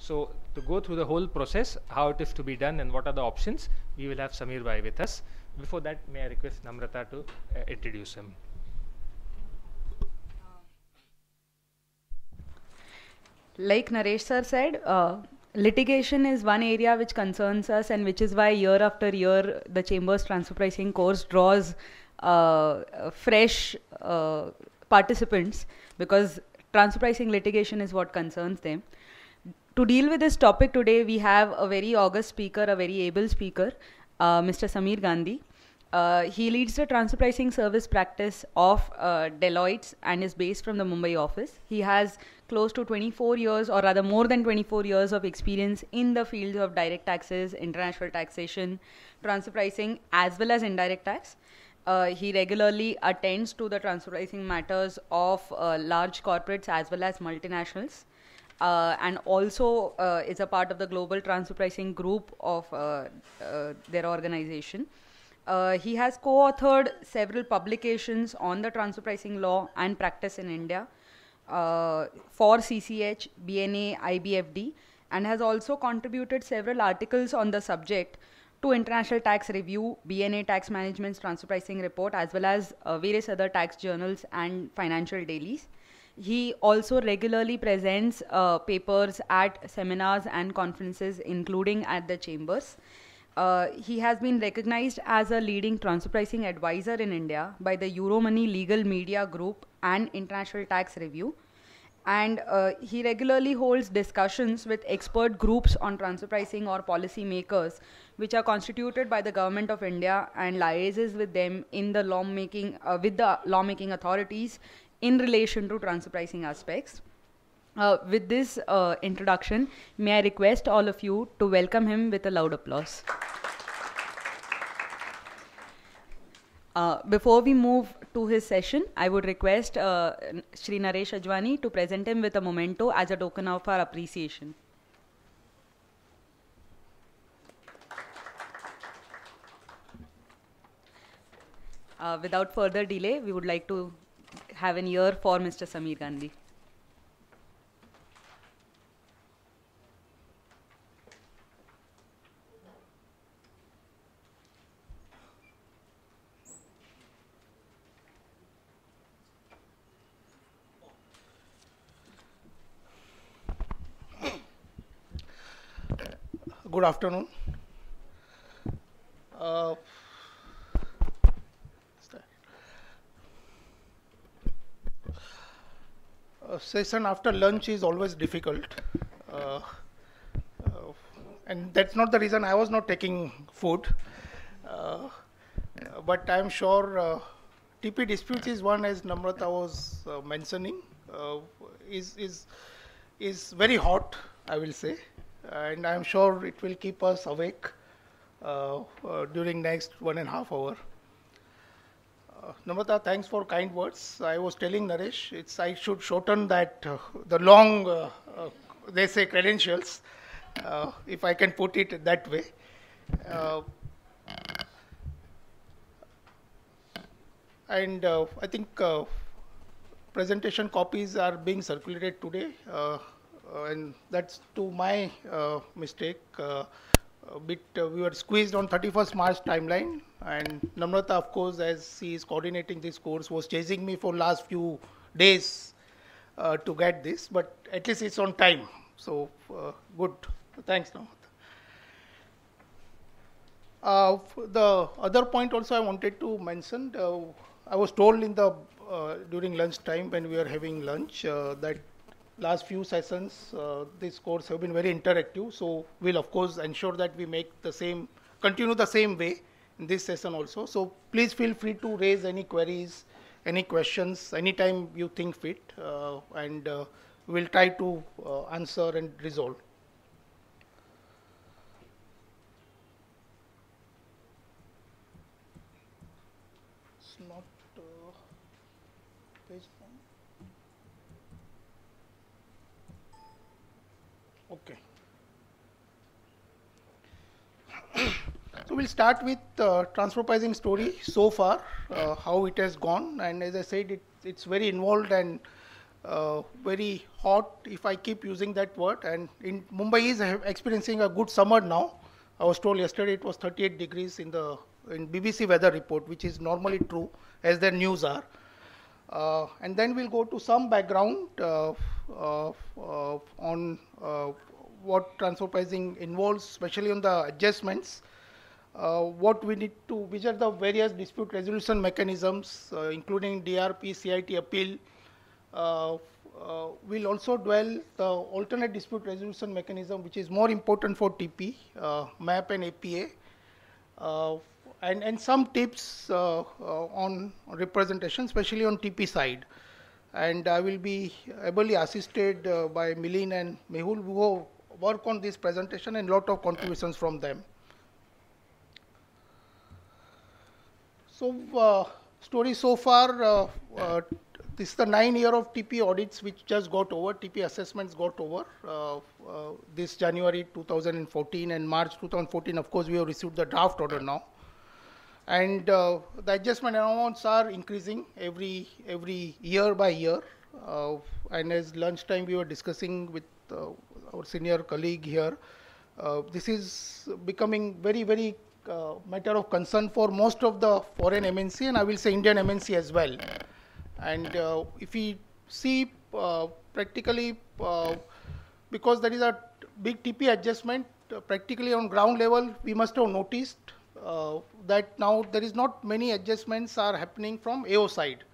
So to go through the whole process, how it is to be done and what are the options, we will have Samir Bhai with us. Before that, may I request Namrata to introduce him. Like Naresh sir said, litigation is one area which concerns us, and which is why year after year the Chamber's transfer pricing course draws fresh participants, because transfer pricing litigation is what concerns them. To deal with this topic today, we have a very august speaker, a very able speaker, Mr. Samir Gandhi. He leads the transfer pricing service practice of Deloitte and is based from the Mumbai office. He has close to 24 years, or rather more than 24 years of experience in the fields of direct taxes, international taxation, transfer pricing, as well as indirect tax. He regularly attends to the transfer pricing matters of large corporates as well as multinationals. And also is a part of the global transfer pricing group of their organization. He has co-authored several publications on the transfer pricing law and practice in India for CCH, BNA, IBFD, and has also contributed several articles on the subject to International Tax Review, BNA Tax Management's Transfer Pricing Report, as well as various other tax journals and financial dailies. He also regularly presents papers at seminars and conferences, including at the chambers. He has been recognized as a leading transfer pricing advisor in India by the Euromoney Legal Media Group and International Tax Review. And he regularly holds discussions with expert groups on transfer pricing or policy makers, which are constituted by the Government of India, and liaises with them in the with the lawmaking authorities in relation to transfer pricing aspects. With this introduction, may I request all of you to welcome him with a loud applause. Before we move to his session, I would request Shri Naresh Ajwani to present him with a memento as a token of our appreciation. Without further delay, we would like to have an ear for Mr. Samir Gandhi. Good afternoon. Session after lunch is always difficult, and that's not the reason I was not taking food. But I'm sure TP disputes is one, as Namrata was mentioning, is very hot, I will say, and I'm sure it will keep us awake during next 1.5 hours. Namrata, thanks for kind words. I was telling Naresh, I should shorten that the long, they say, credentials, if I can put it that way. And I think presentation copies are being circulated today, and that's to my mistake. We were squeezed on 31st March timeline, and Namrata, of course, as he is coordinating this course, was chasing me for last few days to get this, but at least it's on time. So good. Thanks, Namrata. The other point also I wanted to mention, I was told in the during lunch time when we were having lunch that last few sessions, this course have been very interactive. So we'll of course ensure that we make the same, continue the same way in this session also. So please feel free to raise any queries, any questions, anytime you think fit, and we'll try to answer and resolve. It's not page one. Okay. So we'll start with transfer pricing story so far, how it has gone, and as I said, it's very involved and very hot, if I keep using that word. And in Mumbai is experiencing a good summer now. I was told yesterday it was 38 degrees in BBC weather report, which is normally true as their news are. And then we'll go to some background on what transfer pricing involves, especially on the adjustments. What we need to, which are the various dispute resolution mechanisms, including DRP, CIT appeal. We'll also dwell the alternate dispute resolution mechanism, which is more important for TP, MAP and APA, and some tips on representation, especially on TP side. And I will be ably assisted by Milin and Mehul, who work on this presentation, and lot of contributions from them. So, story so far, this is the 9-year of TP audits which just got over, TP assessments got over this January 2014, and March 2014, of course, we have received the draft order now. And the adjustment amounts are increasing every year by year. And as lunchtime we were discussing with our senior colleague here, this is becoming very matter of concern for most of the foreign MNC, and I will say Indian MNC as well. And if we see practically, because there is a big TP adjustment, practically on ground level, we must have noticed that now there is not many adjustments are happening from AO side,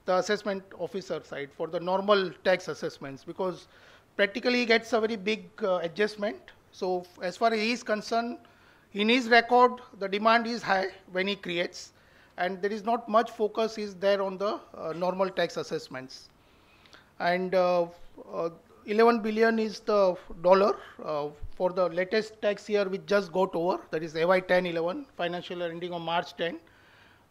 the assessment officer side, for the normal tax assessments, because practically he gets a very big adjustment. So as far as he is concerned, in his record, the demand is high when he creates, and there is not much focus is there on the normal tax assessments. And 11 billion is the dollar for the latest tax year which just got over, that is FY 10-11, financial year ending on March 10,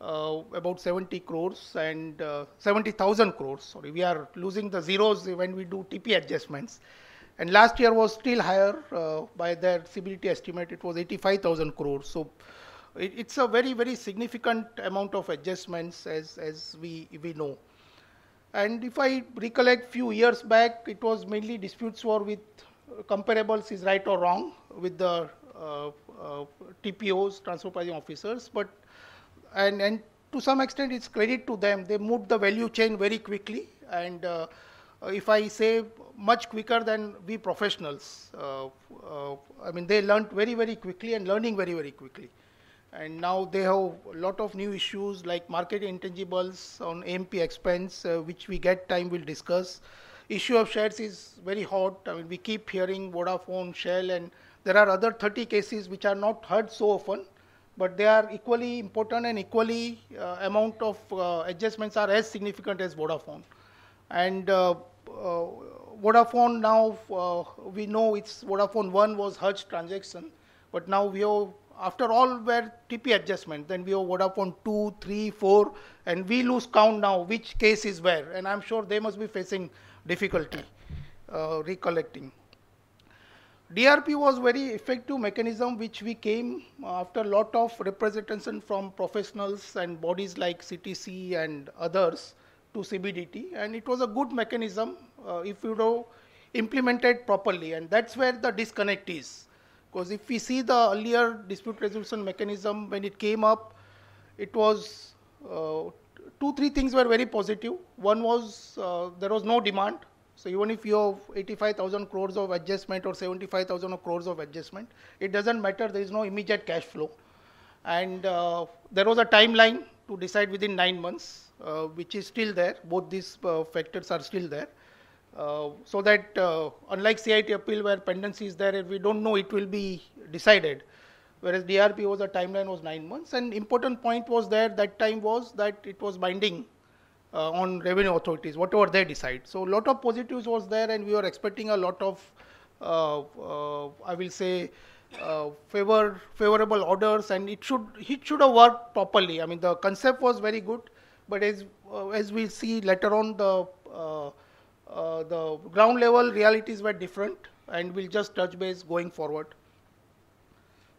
about 70 crores and 70,000 crores. Sorry, we are losing the zeros when we do TP adjustments. And last year was still higher by their CBDT estimate, it was 85,000 crores. So it's a very significant amount of adjustments as we know. And if I recollect few years back, it was mainly disputes were with comparables is right or wrong with the TPOs, transfer pricing officers, but and to some extent it's credit to them. They moved the value chain very quickly, and if I say much quicker than we professionals. I mean, they learned very quickly and learning very quickly. And now they have a lot of new issues like market intangibles on AMP expense, which we get time we'll discuss. Issue of shares is very hot. I mean, we keep hearing Vodafone, Shell, and there are other 30 cases which are not heard so often, but they are equally important, and equally amount of adjustments are as significant as Vodafone. And Vodafone now, we know it's Vodafone 1 was Hutch transaction, but now we have, after all were TP adjustment, then we have Vodafone 2, 3, 4, and we lose count now which case is where, and I'm sure they must be facing difficulty recollecting. DRP was very effective mechanism which we came after a lot of representation from professionals and bodies like CTC and others to CBDT, and it was a good mechanism if you know implemented properly, and that's where the disconnect is. Because if we see the earlier dispute resolution mechanism, when it came up, it was 2-3 things were very positive. One was there was no demand. So even if you have 85,000 crores of adjustment or 75,000 crores of adjustment, it doesn't matter. There is no immediate cash flow. And there was a timeline to decide within 9 months, which is still there. Both these factors are still there. So that unlike CIT appeal where pendency is there, we don't know it will be decided. Whereas DRP was a timeline was 9 months. And important point was there that time was that it was binding on revenue authorities, whatever they decide. So a lot of positives was there, and we were expecting a lot of, I will say, favorable orders, and it should have worked properly. I mean, the concept was very good, but as we see later on, the ground level realities were different, and we'll just touch base going forward.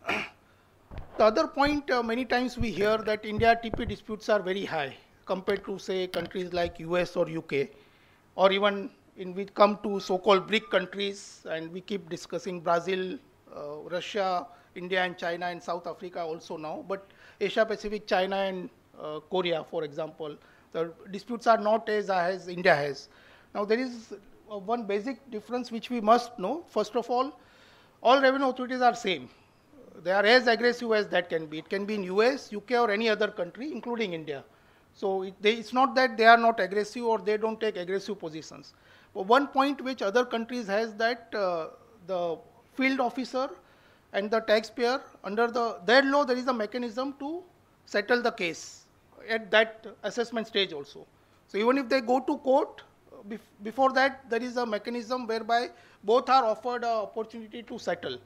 The other point, many times we hear that India TP disputes are very high compared to say countries like US or UK, or even in we come to so-called BRIC countries, and we keep discussing Brazil, Russia, India and China and South Africa also now, but Asia Pacific, China and Korea, for example, the disputes are not as India has. Now there is one basic difference which we must know. First of all revenue authorities are same. They are as aggressive as that can be. It can be in US, UK or any other country, including India. So it's not that they are not aggressive or they don't take aggressive positions. But one point which other countries has that the field officer and the taxpayer, under their law, there is a mechanism to settle the case at that assessment stage also. So even if they go to court, before that there is a mechanism whereby both are offered an opportunity to settle.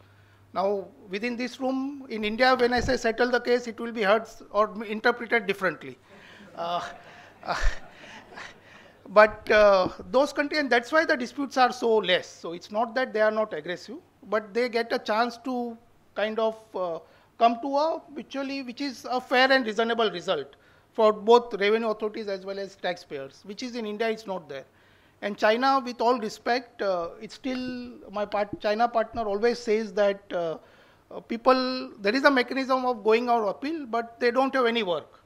Now within this room in India, when I say settle the case, it will be heard or interpreted differently. But those countries, and that's why the disputes are so less. So it's not that they are not aggressive, but they get a chance to kind of come to a which is a fair and reasonable result for both revenue authorities as well as taxpayers, which is in India, it's not there. And China, with all respect, it's still, China partner always says that there is a mechanism of going out appeal, but they don't have any work.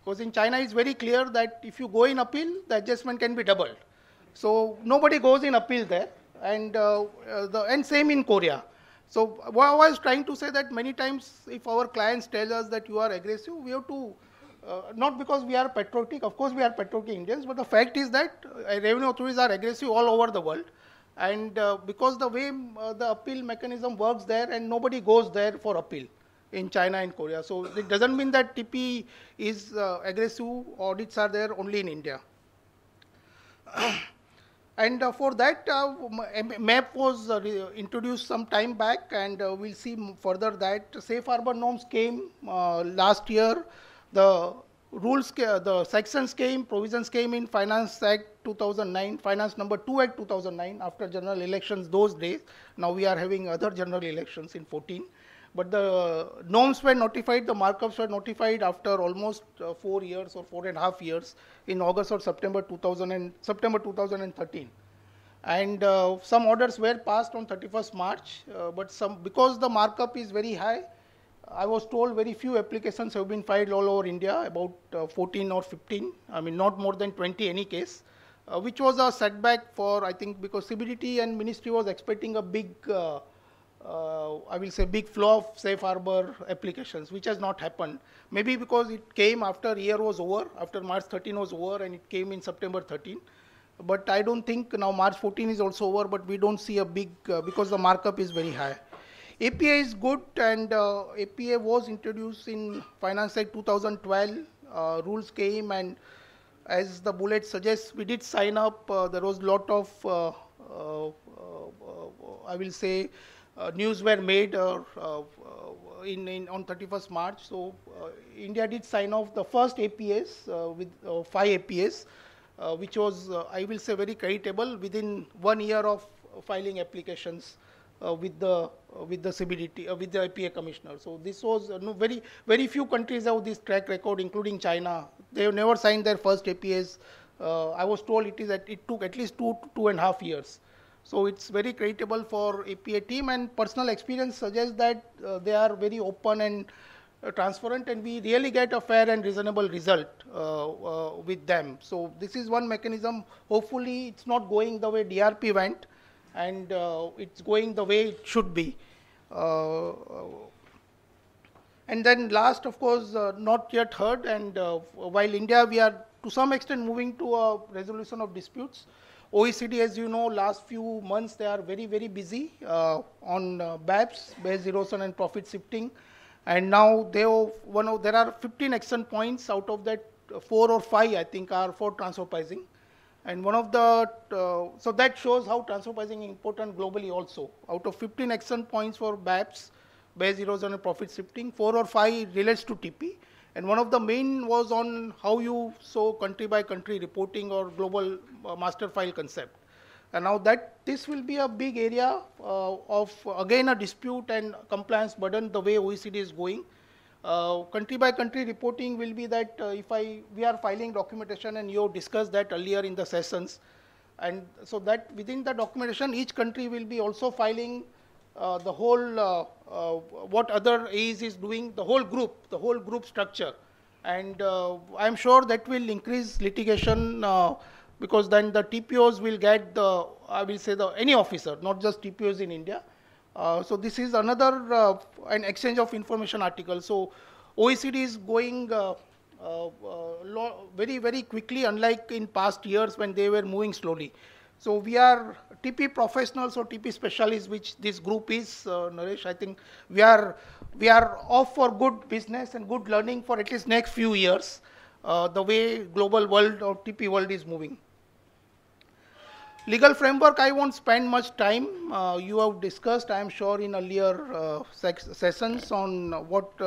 Because in China, it's very clear that if you go in appeal, the adjustment can be doubled. So nobody goes in appeal there, and same in Korea. So what I was trying to say that many times if our clients tell us that you are aggressive, we have to, not because we are patriotic, of course we are patriotic Indians, but the fact is that revenue authorities are aggressive all over the world. And because the way the appeal mechanism works there, and nobody goes there for appeal in China and Korea. So it doesn't mean that TP is aggressive, audits are there only in India. And for that, MAP was introduced some time back, and we'll see further that safe harbor norms came last year. The rules, the sections came, provisions came in Finance Act 2009, Finance number 2 Act 2009, after general elections those days. Now we are having other general elections in 14. But the norms were notified, the markups were notified after almost 4 years or 4.5 years in August or September 2013. And some orders were passed on 31st March, but because the markup is very high, I was told very few applications have been filed all over India, about 14 or 15, I mean not more than 20 any case, which was a setback for, I think, because CBDT and ministry was expecting a big I will say big flow of safe harbor applications, which has not happened. Maybe because it came after year was over, after March 13 was over, and it came in September 13. But I don't think now March 14 is also over, but we don't see a big, because the markup is very high. APA is good, and APA was introduced in Finance Act 2012. Rules came, and as the bullet suggests, we did sign up. There was a lot of, I will say, news were made on 31st March. So India did sign off the first APS with 5 APS, which was, I will say, very creditable within 1 year of filing applications with the CBDT, with the APA commissioner. So this was very few countries have this track record, including China. They have never signed their first APS. I was told it took at least 2.5 years. So it's very creditable for APA team, and personal experience suggests that they are very open and transparent, and we really get a fair and reasonable result with them. So this is one mechanism. Hopefully it's not going the way DRP went, and it's going the way it should be. And then last, of course, not yet heard, and while India, we are to some extent moving to a resolution of disputes. OECD, as you know, last few months they are very, very busy on BAPS, base erosion and profit shifting. And now there are 15 action points. Out of that, 4 or 5, I think, are for transfer pricing. And one of the, so that shows how transfer pricing is important globally also. Out of 15 action points for BAPS, base erosion and profit shifting, 4 or 5 relates to TP. And one of the main was on how you show country by country reporting or global master file concept. And now this will be a big area of, again, a dispute and compliance burden the way OECD is going. Country by country reporting will be that we are filing documentation, and you discussed that earlier in the sessions. And so that within the documentation, each country will be also filing the whole, what other AEs is doing, the whole group structure. And I'm sure that will increase litigation because then the TPOs will get the, I will say any officer, not just TPOs in India. So this is another an exchange of information article. So OECD is going very, very quickly, unlike in past years when they were moving slowly. So we are TP professionals or TP specialists, which this group is, Naresh. I think we are off for good business and good learning for at least next few years, the way global world or TP world is moving. Legal framework, I won't spend much time. You have discussed, I am sure, in earlier sessions on what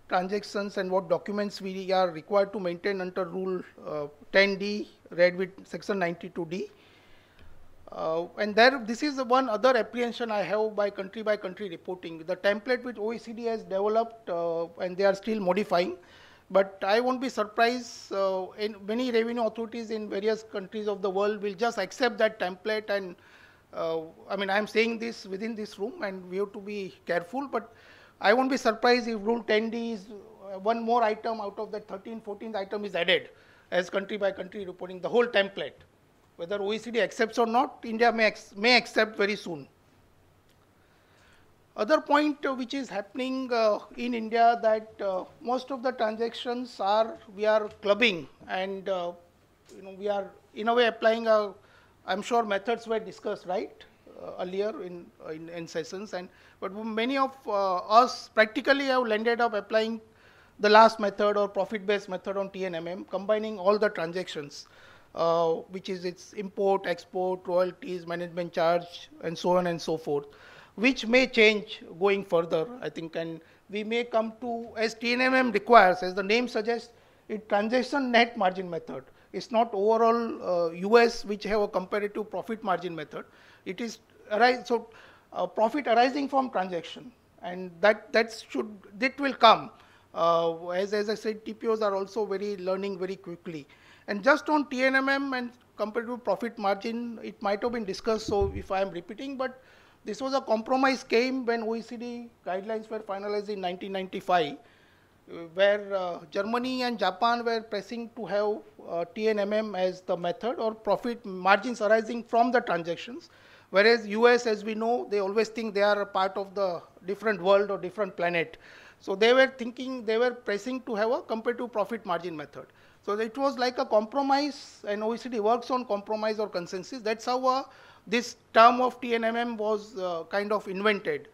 transactions and what documents we are required to maintain under Rule 10D, read with Section 92D. And this is one other apprehension I have by country reporting. The template which OECD has developed and they are still modifying. But I won't be surprised in many revenue authorities in various countries of the world will just accept that template. And I mean, I'm saying this within this room and we have to be careful. But I won't be surprised if Rule 10D is one more item out of that 13th, 14th item is added as country by country reporting, the whole template. Whether OECD accepts or not, India may accept very soon. Other point which is happening in India that most of the transactions we are clubbing and we are in a way applying I'm sure methods were discussed right earlier in sessions, but many of us practically have landed up applying the last method or profit-based method on TNMM, combining all the transactions, which is its import, export, royalties, management charge, and so on and so forth, which may change going further, I think, and we may come to, as TNMM requires, as the name suggests, it transaction net margin method. It's not overall US which have a comparative profit margin method. It is profit arising from transaction, and that will come. As I said, TPOs are also learning very quickly. And just on TNMM and comparative profit margin, it might have been discussed, so if I am repeating, but this was a compromise came when OECD guidelines were finalized in 1995, where Germany and Japan were pressing to have TNMM as the method or profit margins arising from the transactions, whereas US, as we know, they always think they are a part of the different world or different planet. So they were pressing to have a comparative profit margin method. So it was like a compromise, and OECD works on compromise or consensus. That's how this term of TNMM was kind of invented.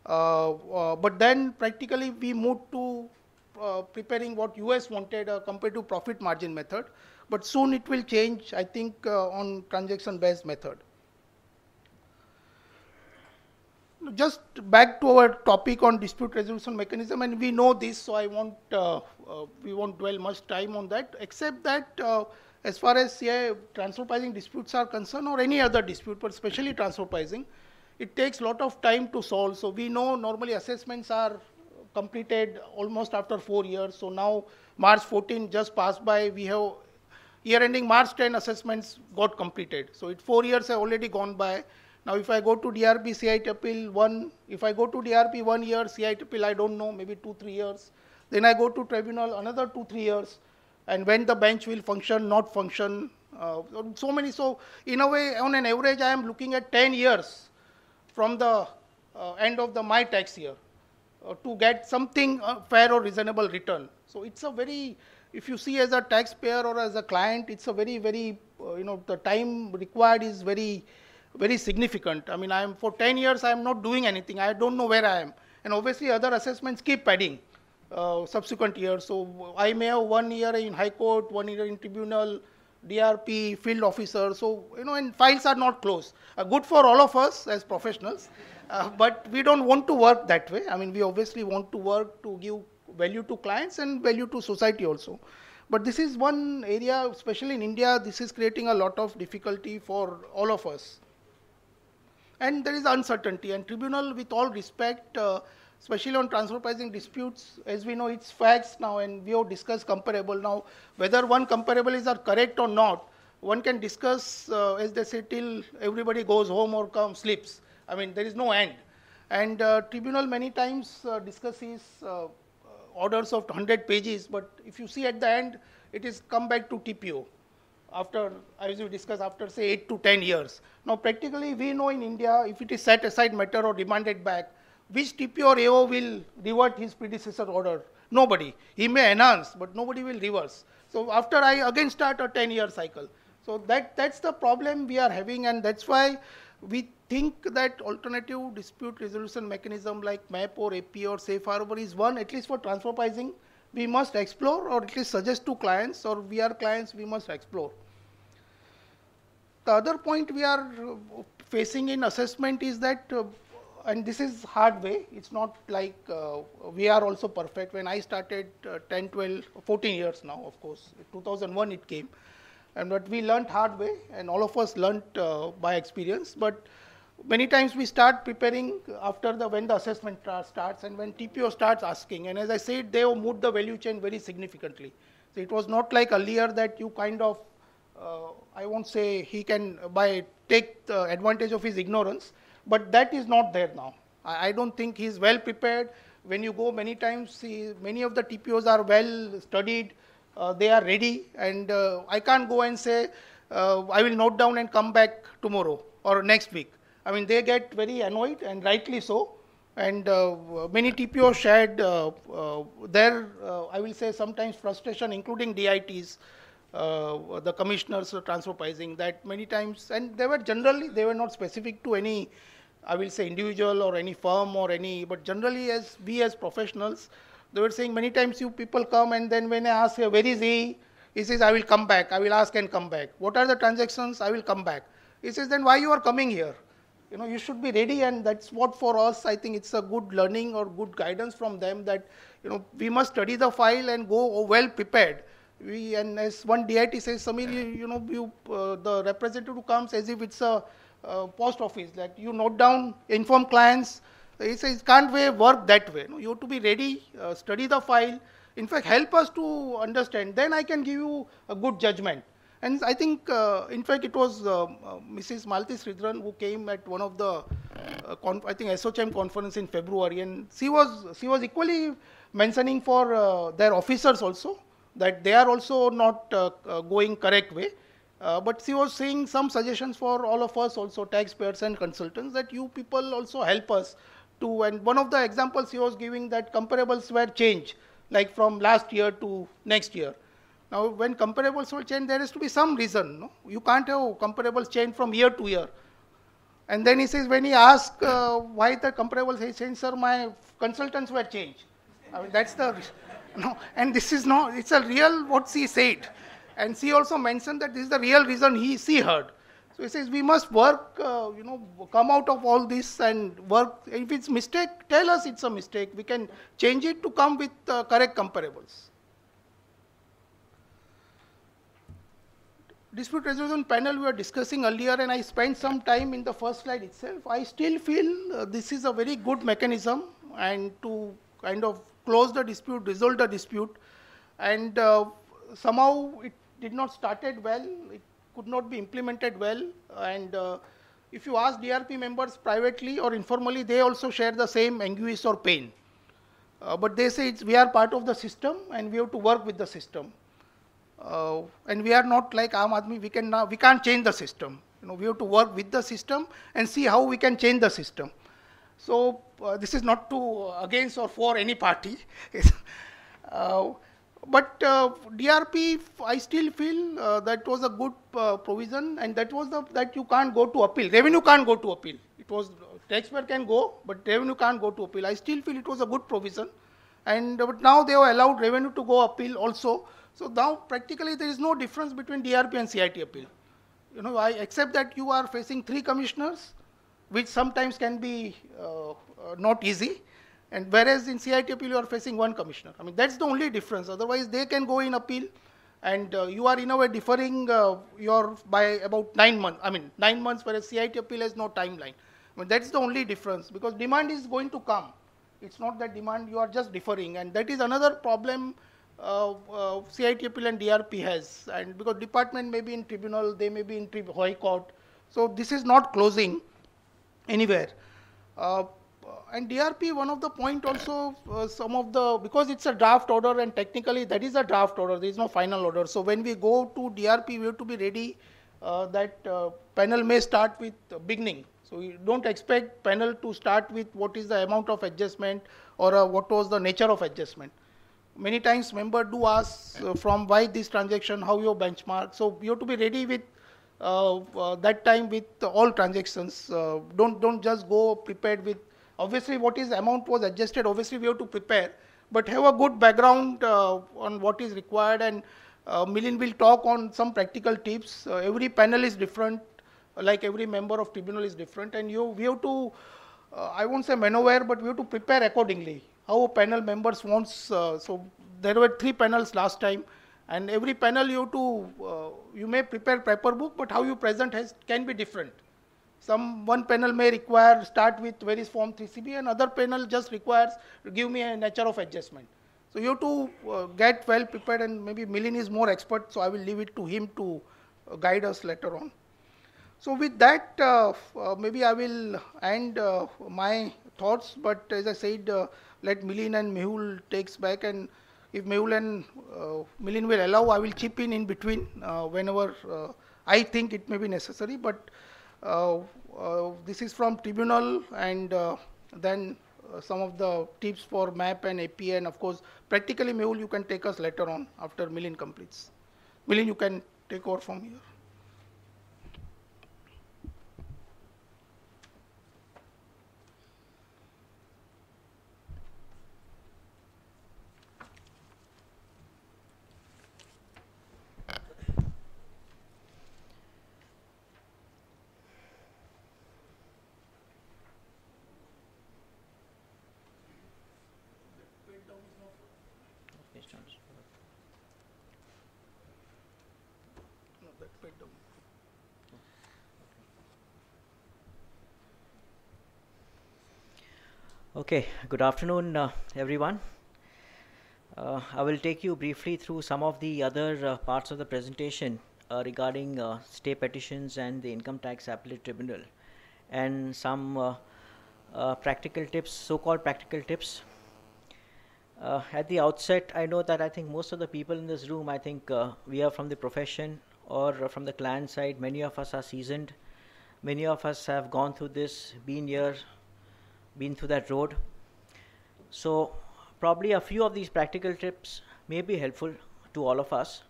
But then practically we moved to preparing what US wanted, a comparative profit margin method. But soon it will change, I think, on transaction-based method. Just back to our topic on dispute resolution mechanism, and we know this, so we won't dwell much time on that, except that as far as transfer pricing disputes are concerned, or any other dispute, but especially transfer pricing, it takes a lot of time to solve. So we know normally assessments are completed almost after 4 years. So now March 14 just passed by, we have year ending March 10 assessments got completed. So 4 years have already gone by. Now, if I go to DRP, CIT appeal 1, if I go to DRP 1 year, CIT appeal, I don't know, maybe 2-3 years. Then I go to tribunal, another 2-3 years. And when the bench will function, not function, so in a way, on an average, I am looking at 10 years from the end of my tax year to get something fair or reasonable return. So it's a very, if you see as a taxpayer or as a client, it's a very, very, the time required is very significant. I mean, for 10 years, I am not doing anything. I don't know where I am. And obviously, other assessments keep adding subsequent years. So I may have 1 year in High Court, 1 year in Tribunal, DRP, field officer. So, and files are not closed. Good for all of us as professionals. But we don't want to work that way. I mean, we obviously want to work to give value to clients and value to society also. But this is one area, especially in India, this is creating a lot of difficulty for all of us. And there is uncertainty, and tribunal, with all respect, especially on transfer pricing disputes, as we know, it's facts now, and we have discussed comparable. Now, whether one comparable is correct or not, one can discuss, as they say, till everybody goes home or sleeps. I mean, there is no end. And tribunal many times discusses orders of 100 pages, but if you see at the end, it is come back to TPO after, as we discussed, after say 8 to 10 years. Now, practically, we know in India, if it is set aside matter or remanded back, which TPO or AO will revert his predecessor order? Nobody. He may enhance, but nobody will reverse. So after I again start a 10-year cycle. So that's the problem we are having, and that's why we think that alternative dispute resolution mechanism like MAP or AP or Safe Harbor is one, at least for transfer pricing, we must explore, or at least suggest to clients, or we are clients, we must explore. The other point we are facing in assessment is that, and this is hard way, it's not like we are also perfect. When I started 10, 12, 14 years now, of course, 2001 it came. And but we learned hard way, and all of us learned by experience. But many times we start preparing after when the assessment starts and when TPO starts asking. And as I said, they have moved the value chain very significantly. So it was not like earlier that you kind of, I won't say he can take the advantage of his ignorance, but that is not there now. I don't think he's well prepared. When you go many times, many of the TPOs are well studied. They are ready, and I can't go and say, I will note down and come back tomorrow or next week. I mean, they get very annoyed, and rightly so. And many TPOs shared their, I will say, sometimes frustration, including DITs, the commissioners transfer pricing, that many times, and they were generally, they were not specific to any, I will say, individual or any firm or any, but generally as we as professionals, they were saying many times you people come, and then when I ask, where is he? He says, I will come back. I will ask and come back. What are the transactions? I will come back. He says, then why you are coming here? You know, you should be ready, and that's what for us, I think it's a good learning or good guidance from them that, you know, we must study the file and go well prepared. And as one DIT says, Samir, the representative who comes as if it's a post office, like you note down, inform clients. He says, can't we work that way? No, you have to be ready, study the file, in fact, help us to understand. Then I can give you a good judgment. And I think, in fact, it was Mrs. Malti Sridharan who came at one of the, I think, SOCHM conference in February, and she was equally mentioning for their officers also, that they are also not going correct way. But she was saying some suggestions for all of us also, taxpayers and consultants, that you people also help us to, and one of the examples he was giving that comparables were changed, like from last year to next year. Now, when comparables will change, there has to be some reason. No? You can't have comparables change from year to year. And then he says, when he asked why the comparables he changed, sir, my consultants were changed. I mean, that's the, no, and this is not, it's a real what she said. And she also mentioned that this is the real reason she heard. So he says, we must work, come out of all this and work. If it's mistake, tell us it's a mistake. We can change it to come with correct comparables. Dispute resolution panel we were discussing earlier, and I spent some time in the first slide itself. I still feel this is a very good mechanism, and to kind of close the dispute, resolve the dispute, and somehow it did not started well. It could not be implemented well, and if you ask DRP members privately or informally, they also share the same anguish or pain. But they say we are part of the system, and we have to work with the system. And we are not like Aam Aadmi, we can't change the system. We have to work with the system and see how we can change the system. So this is not to against or for any party. But DRP, I still feel that was a good provision, and that was that you can't go to appeal. Revenue can't go to appeal. It was taxpayer can go, but revenue can't go to appeal. I still feel it was a good provision, and but now they have allowed revenue to go appeal also. So now practically there is no difference between DRP and CIT appeal. Except that you are facing 3 commissioners, which sometimes can be not easy. And whereas in CIT appeal you are facing 1 commissioner. I mean, that's the only difference. Otherwise they can go in appeal, and you are in a way deferring by about 9 months. I mean 9 months, whereas CIT appeal has no timeline. I mean, that's the only difference, because demand is going to come. It's not that demand, you are just deferring, and that is another problem CIT appeal and DRP has, and because department may be in tribunal, they may be in High Court, so this is not closing anywhere. And DRP, one of the point also, some of the, because it's a draft order and technically that is a draft order, there is no final order. So when we go to DRP, we have to be ready that panel may start with beginning. So you don't expect panel to start with what is the amount of adjustment or what was the nature of adjustment. Many times member do ask from why this transaction, how your benchmark. So you have to be ready with that time with all transactions. Don't just go prepared with, obviously what is amount was adjusted, obviously we have to prepare, but have a good background on what is required, and Milind will talk on some practical tips. Every panel is different, like every member of tribunal is different, and we have to, I won't say maneuver, but we have to prepare accordingly. How panel members wants, so there were 3 panels last time, and every panel you have to, you may prepare paper book, but how you present can be different. One panel may require start with where is form 3CB, and other panel just requires give me a nature of adjustment. So you have to get well prepared, and maybe Milind is more expert, so I will leave it to him to guide us later on. So with that, maybe I will end my thoughts, but as I said, let Milind and Mehul takes back, and if Mehul and Milind will allow, I will chip in between whenever I think it may be necessary, but this is from tribunal, and then some of the tips for map and API, and of course, practically Mehul, you can take us later on after Milind completes. Milind, you can take over from here. Okay, good afternoon, everyone. I will take you briefly through some of the other parts of the presentation regarding stay petitions and the Income Tax Appellate Tribunal, and some practical tips, so-called practical tips. At the outset, I know that I think most of the people in this room, I think we are from the profession or from the client side. Many of us are seasoned. Many of us have gone through this, been here, been through that road. So probably a few of these practical tips may be helpful to all of us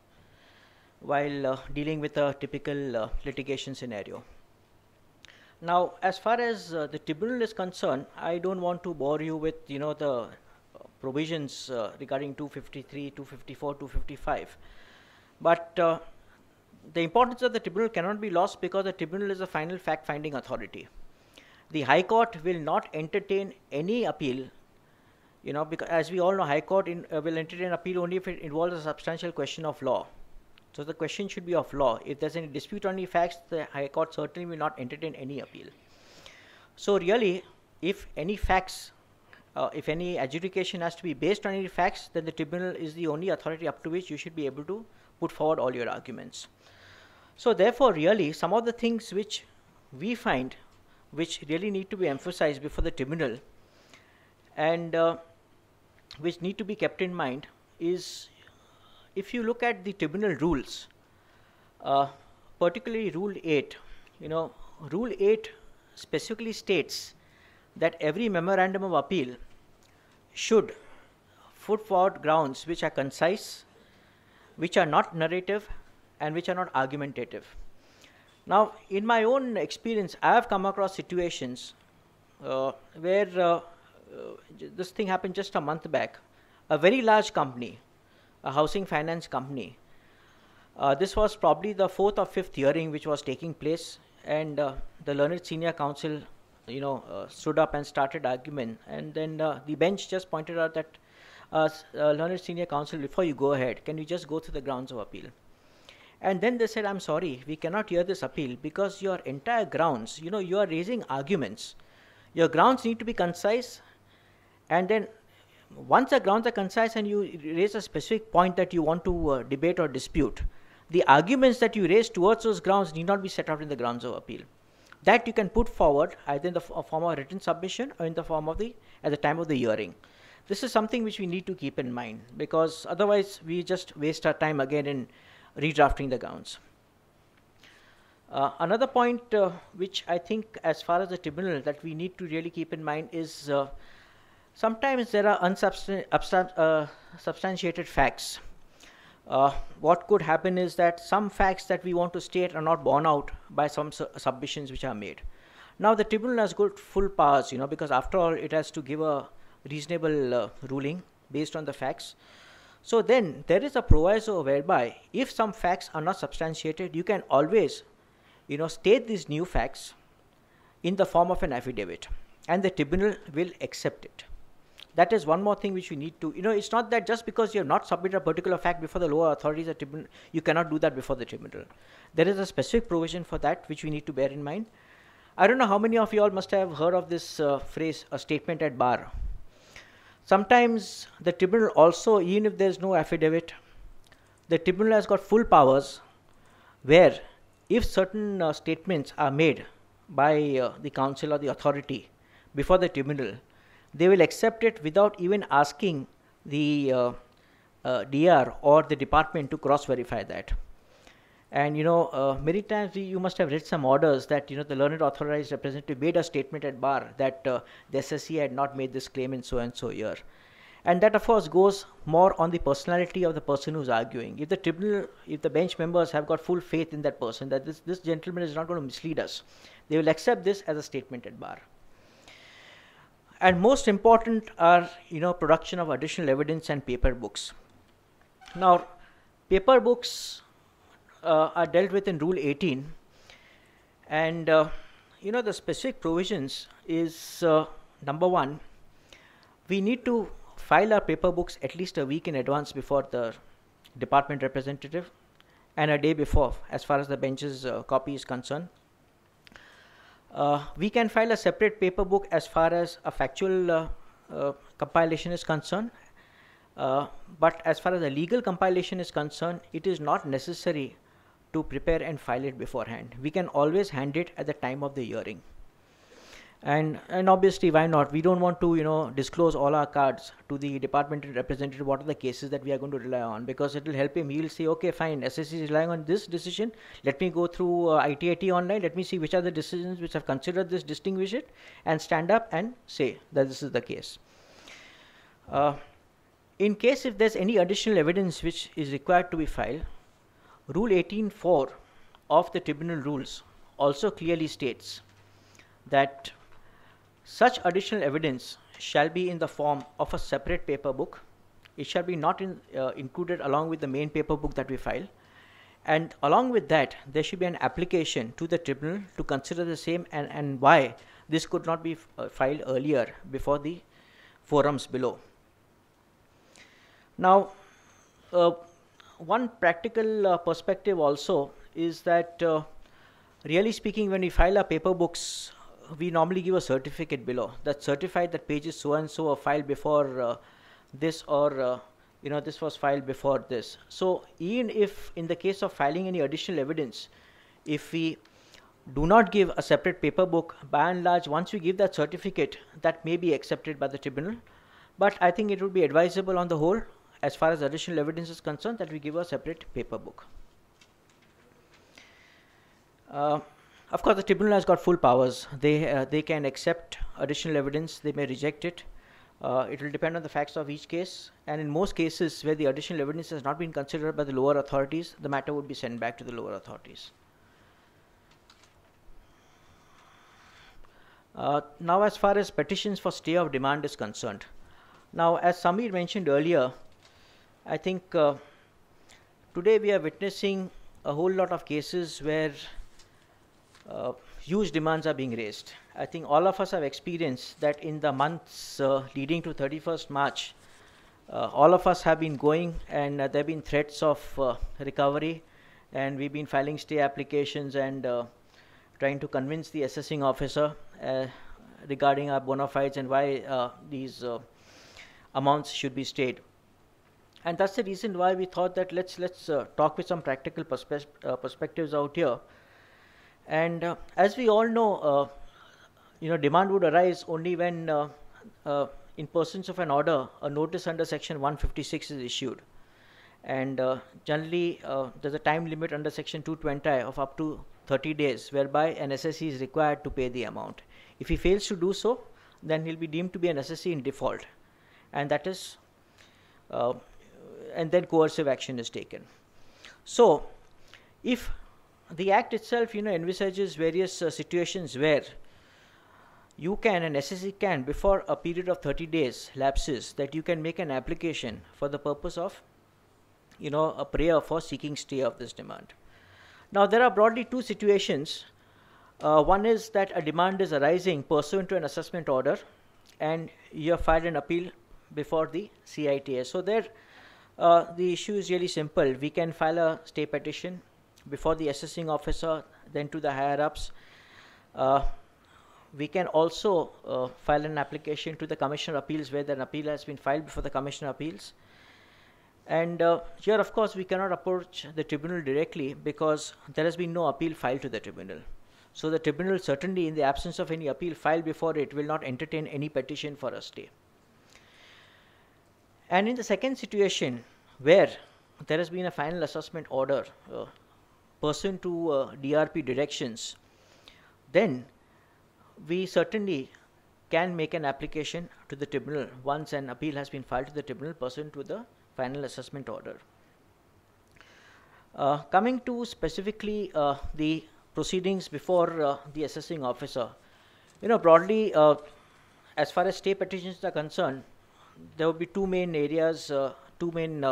while dealing with a typical litigation scenario. Now, as far as the tribunal is concerned, I don't want to bore you with the provisions regarding 253, 254, 255. But the importance of the tribunal cannot be lost because the tribunal is a final fact-finding authority. The High Court will not entertain any appeal, because as we all know, High Court will entertain appeal only if it involves a substantial question of law. So the question should be of law. If there's any dispute on any facts, the High Court certainly will not entertain any appeal. So really, if any facts, if any adjudication has to be based on any facts, then the tribunal is the only authority up to which you should be able to put forward all your arguments. So therefore, really, some of the things which we find which really need to be emphasized before the tribunal and which need to be kept in mind is, if you look at the tribunal rules, particularly Rule 8, Rule 8 specifically states that every memorandum of appeal should put forward grounds which are concise, which are not narrative, and which are not argumentative. Now, in my own experience, I have come across situations where this thing happened just a month back. A very large company, a housing finance company, this was probably the 4th or 5th hearing which was taking place, and the learned senior counsel, stood up and started argument, and then the bench just pointed out that, learned senior counsel, before you go ahead, can you just go through the grounds of appeal? And then they said, I'm sorry, we cannot hear this appeal because your entire grounds, you are raising arguments. Your grounds need to be concise, and then once the grounds are concise and you raise a specific point that you want to debate or dispute, the arguments that you raise towards those grounds need not be set out in the grounds of appeal. That you can put forward either in the form of a written submission or in the form of at the time of the hearing. This is something which we need to keep in mind, because otherwise we just waste our time again in redrafting the grounds. Another point which I think, as far as the tribunal, that we need to really keep in mind is sometimes there are unsubstantiated facts. What could happen is that some facts that we want to state are not borne out by some submissions which are made. Now the tribunal has got full powers, because after all it has to give a reasonable ruling based on the facts. So then there is a proviso whereby if some facts are not substantiated, you can always state these new facts in the form of an affidavit, and the tribunal will accept it. That is one more thing which we need to, it's not that just because you have not submitted a particular fact before the lower authorities, the tribunal, you cannot do that before the tribunal. There is a specific provision for that which we need to bear in mind. I don't know how many of you all must have heard of this phrase, a statement at bar. Sometimes the tribunal also, even if there is no affidavit, the tribunal has got full powers where if certain statements are made by the council or the authority before the tribunal, they will accept it without even asking the DR or the department to cross-verify that. And many times you must have read some orders that the learned authorized representative made a statement at bar that the SSC had not made this claim in so and so year. And that, of course, goes more on the personality of the person who's arguing. If the tribunal, if the bench members have got full faith in that person, that this gentleman is not going to mislead us, they will accept this as a statement at bar. And most important are, production of additional evidence and paper books. Now, paper books are dealt with in Rule 18, and the specific provisions is number one, we need to file our paper books at least a week in advance before the department representative and a day before as far as the bench's copy is concerned. We can file a separate paper book as far as a factual compilation is concerned, but as far as the legal compilation is concerned, it is not necessary to prepare and file it beforehand. We can always hand it at the time of the hearing. And obviously, why not? We don't want to disclose all our cards to the departmental representative what are the cases that we are going to rely on, because it will help him. He will say, okay, fine, SSC is relying on this decision. Let me go through ITIT online. Let me see which are the decisions which have considered this, distinguish it, and stand up and say that this is the case. In case if there's any additional evidence which is required to be filed, Rule 18.4 of the tribunal rules also clearly states that such additional evidence shall be in the form of a separate paper book. It shall be not included along with the main paper book that we file. And along with that, there should be an application to the tribunal to consider the same and why this could not be filed earlier before the forums below. Now, one practical perspective also is that really speaking, when we file our paper books, we normally give a certificate below that certified that pages so and so are filed before this, or this was filed before this. So even if in the case of filing any additional evidence, if we do not give a separate paper book, by and large, once we give that certificate, that may be accepted by the tribunal. But I think it would be advisable on the whole, as far as additional evidence is concerned, that we give a separate paper book. Of course, the tribunal has got full powers. They can accept additional evidence. They may reject it. It will depend on the facts of each case. And in most cases where the additional evidence has not been considered by the lower authorities, the matter would be sent back to the lower authorities. Now, as far as petitions for stay of demand is concerned, now as Samir mentioned earlier, I think today we are witnessing a whole lot of cases where huge demands are being raised. I think all of us have experienced that in the months leading to 31st March, all of us have been going, and there have been threats of recovery, and we've been filing stay applications and trying to convince the assessing officer regarding our bona fides and why these amounts should be stayed. And that's the reason why we thought that let's talk with some practical perspectives out here. And as we all know, demand would arise only when, in pursuance of an order, a notice under Section 156 is issued. And generally, there's a time limit under Section 220 of up to 30 days, whereby an SSE is required to pay the amount. If he fails to do so, then he'll be deemed to be an SSE in default, and that is, and then coercive action is taken. So, if the Act itself, envisages various situations where you can, an SSE can, before a period of 30 days lapses, that you can make an application for the purpose of, a prayer for seeking stay of this demand. Now, there are broadly two situations. One is that a demand is arising pursuant to an assessment order, and you have filed an appeal before the CITS. So there, the issue is really simple. We can file a stay petition before the assessing officer, then to the higher-ups. We can also file an application to the Commissioner of Appeals, where an appeal has been filed before the Commissioner of Appeals. And here, of course, we cannot approach the tribunal directly because there has been no appeal filed to the tribunal. So the tribunal, certainly in the absence of any appeal filed before it, will not entertain any petition for a stay. And in the second situation, where there has been a final assessment order pursuant to DRP directions, then we certainly can make an application to the tribunal once an appeal has been filed to the tribunal pursuant to the final assessment order. Coming to specifically the proceedings before the assessing officer, broadly, as far as stay petitions are concerned, there would be two main areas, two main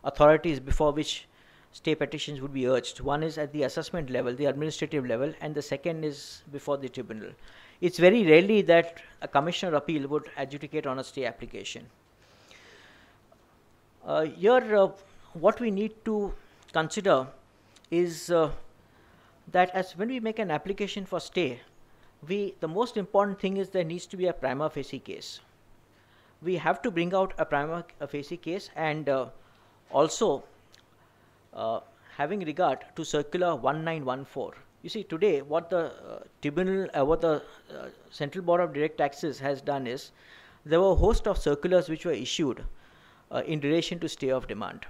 authorities before which stay petitions would be urged. One is at the assessment level, the administrative level, and the second is before the tribunal. It's very rarely that a Commissioner of Appeal would adjudicate on a stay application. Here, what we need to consider is that as when we make an application for stay, the most important thing is there needs to be a prima facie case. We have to bring out a prima facie case, and also having regard to Circular 1914. You see, today what the tribunal, what the Central Board of Direct Taxes has done is, there were a host of circulars which were issued in relation to stay of demand.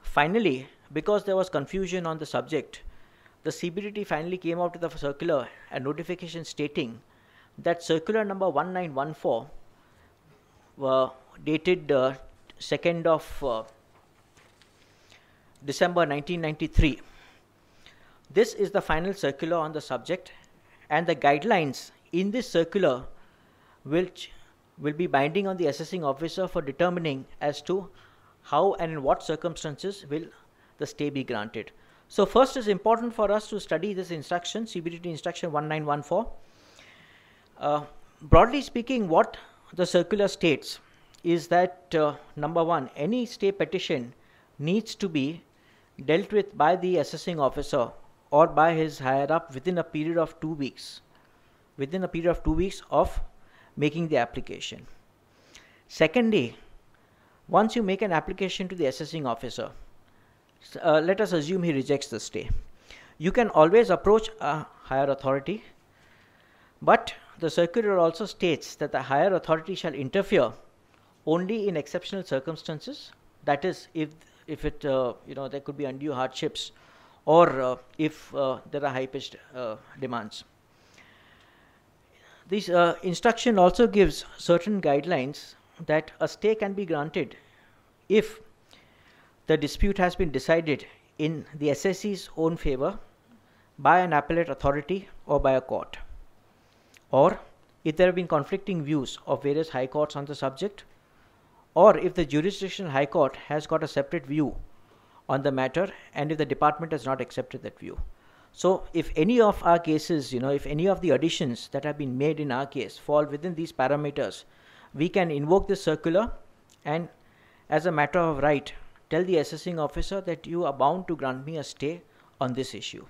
Finally, because there was confusion on the subject, the CBDT finally came out with a circular, a notification stating that Circular number 1914 dated 2nd of December 1993. This is the final circular on the subject, and the guidelines in this circular will be binding on the assessing officer for determining as to how and in what circumstances will the stay be granted. So first, it's important for us to study this instruction, CBDT instruction 1914. Broadly speaking, what the circular states is that number one, any stay petition needs to be dealt with by the assessing officer or by his higher up within a period of 2 weeks, within a period of 2 weeks of making the application. Secondly, once you make an application to the assessing officer, let us assume he rejects the stay. You can always approach a higher authority, but the circular also states that the higher authority shall interfere only in exceptional circumstances. That is, if it there could be undue hardships, or if there are high-pitched demands. This instruction also gives certain guidelines that a stay can be granted if the dispute has been decided in the assessee's own favor by an appellate authority or by a court, or if there have been conflicting views of various high courts on the subject, or if the jurisdictional high court has got a separate view on the matter and if the department has not accepted that view. So if any of our cases, if any of the additions that have been made in our case fall within these parameters, we can invoke this circular and, as a matter of right, tell the assessing officer that you are bound to grant me a stay on this issue.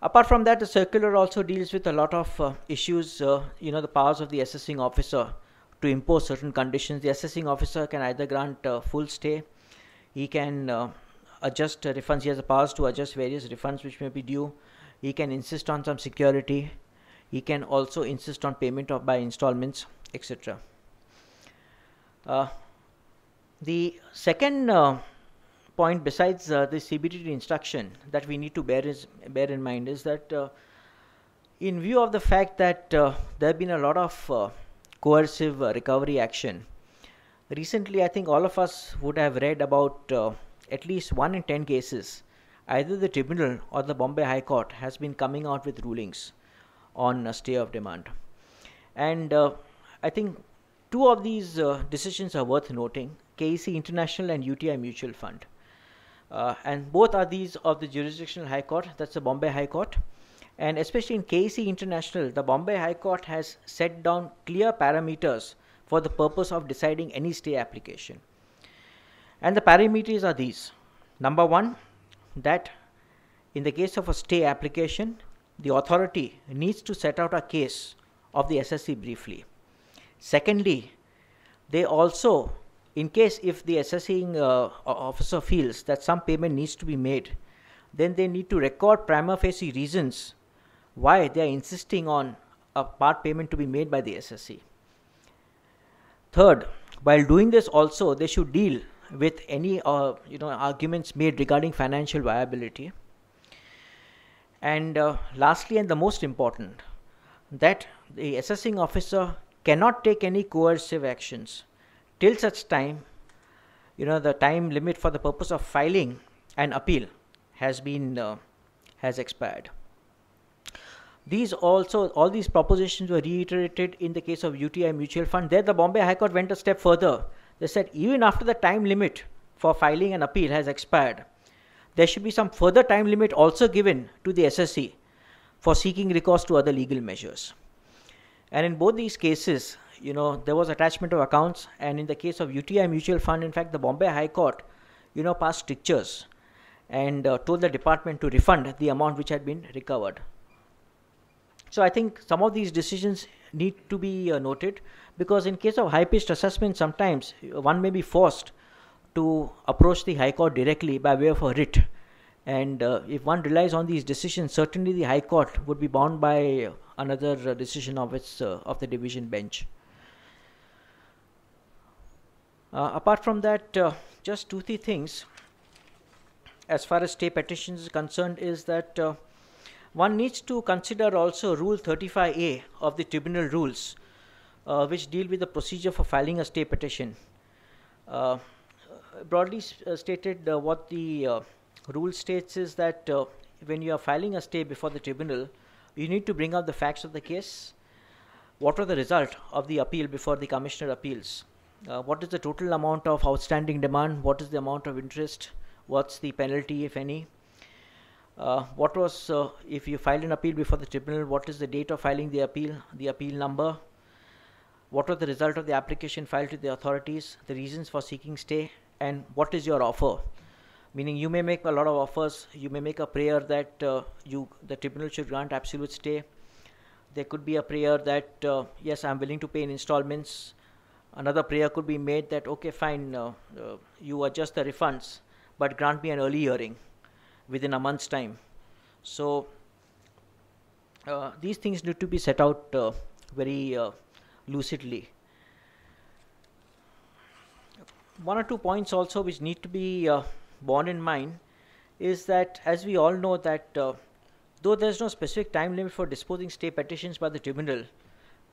Apart from that, the circular also deals with a lot of issues, the powers of the assessing officer to impose certain conditions. The assessing officer can either grant full stay, he can adjust refunds, he has the powers to adjust various refunds which may be due, he can insist on some security, he can also insist on payment by installments, etc. The second point besides the CBDT instruction that we need to bear in mind is that in view of the fact that there have been a lot of coercive recovery action, recently I think all of us would have read about at least 1 in 10 cases, either the tribunal or the Bombay High Court has been coming out with rulings on a stay of demand. And I think 2 of these decisions are worth noting, KEC International and UTI Mutual Fund. And both are these of the jurisdictional High Court, that's the Bombay High Court. And especially in KEC International, the Bombay High Court has set down clear parameters for the purpose of deciding any stay application. And the parameters are these. Number 1, that in the case of a stay application, the authority needs to set out a case of the SSC briefly. Secondly, they also, in case if the assessing officer feels that some payment needs to be made, then they need to record prima facie reasons why they are insisting on a part payment to be made by the SSC. Third, while doing this also, they should deal with any arguments made regarding financial viability. And lastly, and the most important, that the assessing officer cannot take any coercive actions till such time the time limit for the purpose of filing an appeal has expired. All these propositions were reiterated in the case of UTI Mutual Fund. There the Bombay High Court went a step further. They said even after the time limit for filing an appeal has expired, there should be some further time limit also given to the SSC for seeking recourse to other legal measures. And in both these cases, there was attachment of accounts, and in the case of UTI Mutual Fund, in fact, the Bombay High Court, passed strictures and told the department to refund the amount which had been recovered. So I think some of these decisions need to be noted, because in case of high-pitched assessment, sometimes one may be forced to approach the High Court directly by way of a writ. And if one relies on these decisions, certainly the High Court would be bound by another decision of the division bench. Apart from that, just 2-3 things as far as stay petitions is concerned is that one needs to consider also Rule 35A of the tribunal rules, which deal with the procedure for filing a stay petition. Broadly stated, what the rule states is that when you are filing a stay before the tribunal, you need to bring out the facts of the case. What are the result of the appeal before the Commissioner appeals? What is the total amount of outstanding demand? What is the amount of interest? What's the penalty, if any? What was, if you filed an appeal before the tribunal, what is the date of filing the appeal number? What was the result of the application filed to the authorities, the reasons for seeking stay, and what is your offer? Meaning you may make a lot of offers, you may make a prayer that the tribunal should grant absolute stay. There could be a prayer that, yes, I'm willing to pay in installments. Another prayer could be made that, okay, fine, you adjust the refunds, but grant me an early hearing within a month's time. So these things need to be set out very lucidly. 1 or 2 points also which need to be borne in mind is that, as we all know, that though there is no specific time limit for disposing stay petitions by the tribunal,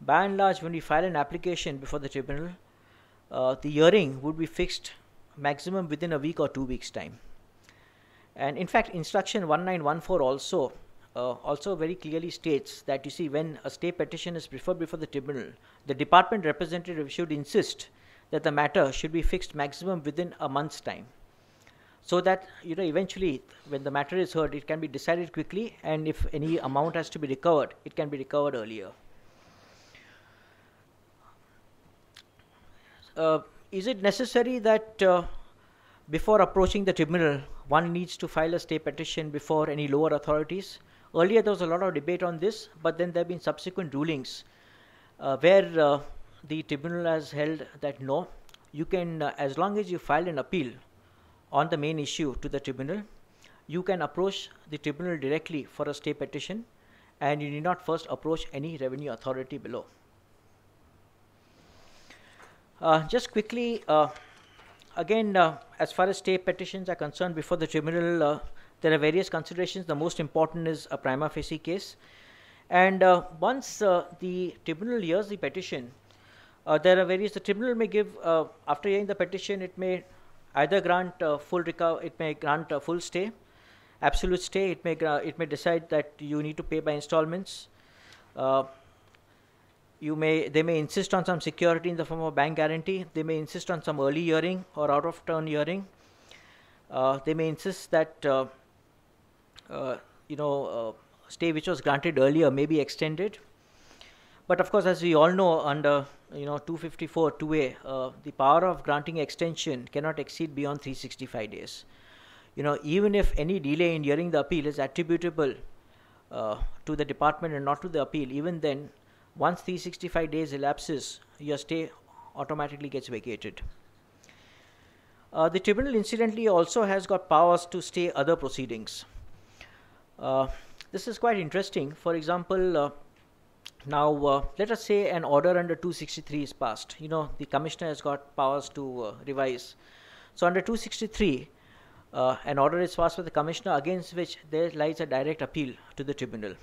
by and large when we file an application before the tribunal, the hearing would be fixed maximum within a week or 2 weeks' time. And in fact, instruction 1914 also very clearly states that, you see, when a stay petition is preferred before the tribunal, the department representative should insist that the matter should be fixed maximum within a month's time, so that eventually when the matter is heard, it can be decided quickly, and if any amount has to be recovered, it can be recovered earlier. Is it necessary that before approaching the tribunal, one needs to file a stay petition before any lower authorities? Earlier there was a lot of debate on this, but then there have been subsequent rulings where the tribunal has held that no, you can, as long as you file an appeal on the main issue to the tribunal, you can approach the tribunal directly for a stay petition, and you need not first approach any revenue authority below. Just quickly, again, as far as stay petitions are concerned before the tribunal, there are various considerations. The most important is a prima facie case. And once the tribunal hears the petition, there are various, the tribunal may give, after hearing the petition, it may either grant it may grant a full stay, absolute stay. It may decide that you need to pay by installments. They may insist on some security in the form of bank guarantee. They may insist on some early hearing or out of turn hearing. They may insist that stay which was granted earlier may be extended. But of course, as we all know, under 254 2A, the power of granting extension cannot exceed beyond 365 days. Even if any delay in hearing the appeal is attributable to the department and not to the appeal, even then, once 365 days elapses, your stay automatically gets vacated. The tribunal, incidentally, also has got powers to stay other proceedings. This is quite interesting. For example, now let us say an order under 263 is passed. The commissioner has got powers to revise. So under 263, an order is passed by the commissioner against which there lies a direct appeal to the tribunal.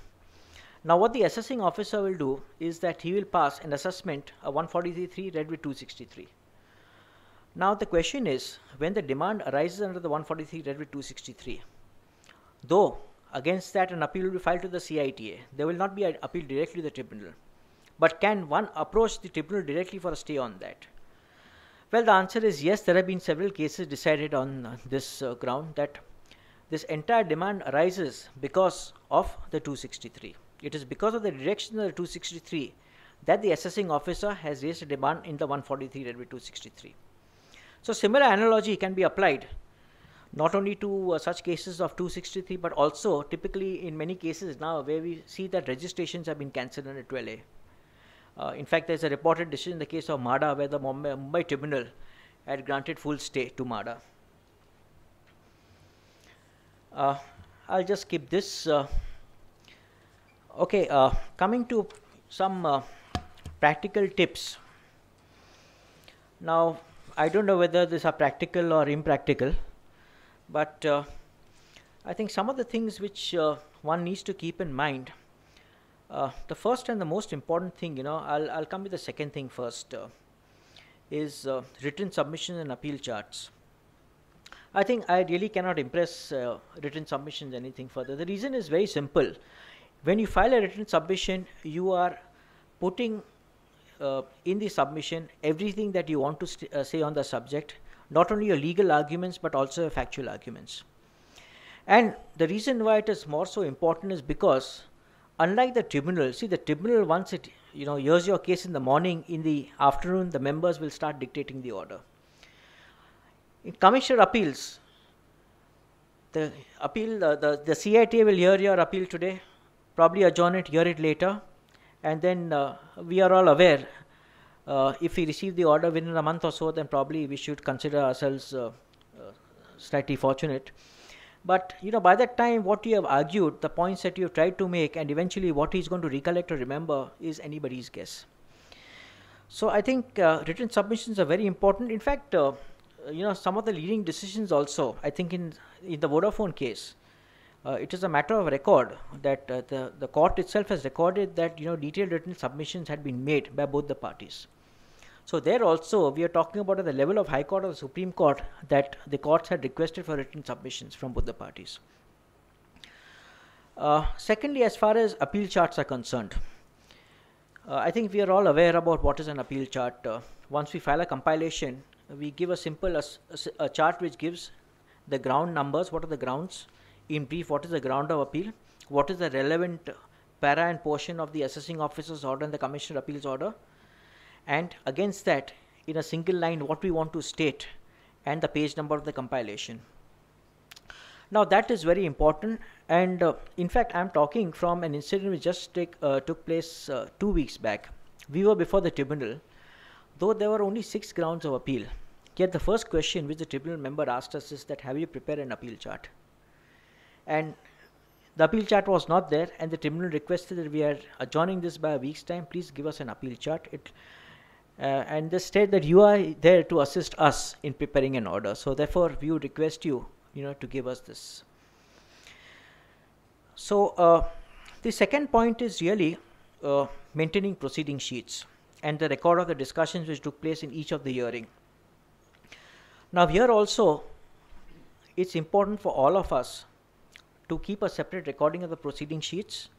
Now what the assessing officer will do is that he will pass an assessment, a 143.3 read with 263. Now the question is, when the demand arises under the 143 read with 263, though against that an appeal will be filed to the CITA, there will not be an appeal directly to the tribunal. But can one approach the tribunal directly for a stay on that? Well, the answer is yes. There have been several cases decided on this ground, that this entire demand arises because of the 263. It is because of the direction of the 263 that the assessing officer has raised a demand in the 143 read with 263. So similar analogy can be applied not only to such cases of 263, but also typically in many cases now where we see that registrations have been cancelled under 12A. In fact, there is a reported decision in the case of MADA where the Mumbai tribunal had granted full stay to MADA. I'll just skip this. Coming to some practical tips. Now, I don't know whether these are practical or impractical, but I think some of the things which one needs to keep in mind. The first and the most important thing, I'll come with the second thing first, is written submissions and appeal charts. I think I really cannot impress written submissions anything further. The reason is very simple. When you file a written submission, you are putting in the submission everything that you want to say on the subject, not only your legal arguments but also your factual arguments. And the reason why it is more so important is because unlike the tribunal, see, the tribunal, once it hears your case in the morning, in the afternoon the members will start dictating the order. In commissioner appeals, the CITA will hear your appeal today, probably adjourn it, hear it later, and then we are all aware, if we receive the order within a month or so, then probably we should consider ourselves slightly fortunate. But by that time, what you have argued, the points that you have tried to make, and eventually what he is going to recollect or remember is anybody's guess. So I think written submissions are very important. In fact, some of the leading decisions also, I think in the Vodafone case, it is a matter of record that the court itself has recorded that detailed written submissions had been made by both the parties. So there also we are talking about at the level of High Court or the Supreme Court that the courts had requested for written submissions from both the parties. Secondly, as far as appeal charts are concerned, I think we are all aware about what is an appeal chart. Once we file a compilation, we give a simple a chart which gives the ground numbers, what are the grounds, in brief, what is the ground of appeal, what is the relevant para and portion of the assessing officer's order and the commissioner appeals order, and against that, in a single line, what we want to state and the page number of the compilation. Now that is very important, and in fact I am talking from an incident which just took place 2 weeks back. We were before the tribunal though there were only 6 grounds of appeal, yet the first question which the tribunal member asked us is that, have you prepared an appeal chart? And the appeal chart was not there, and the tribunal requested that we are adjourning this by a week's time. Please give us an appeal chart. And they said that you are there to assist us in preparing an order. So therefore, we would request you, to give us this. So the second point is really maintaining proceeding sheets and the record of the discussions which took place in each of the hearing. Now here also, it's important for all of us to keep a separate recording of the proceeding sheets,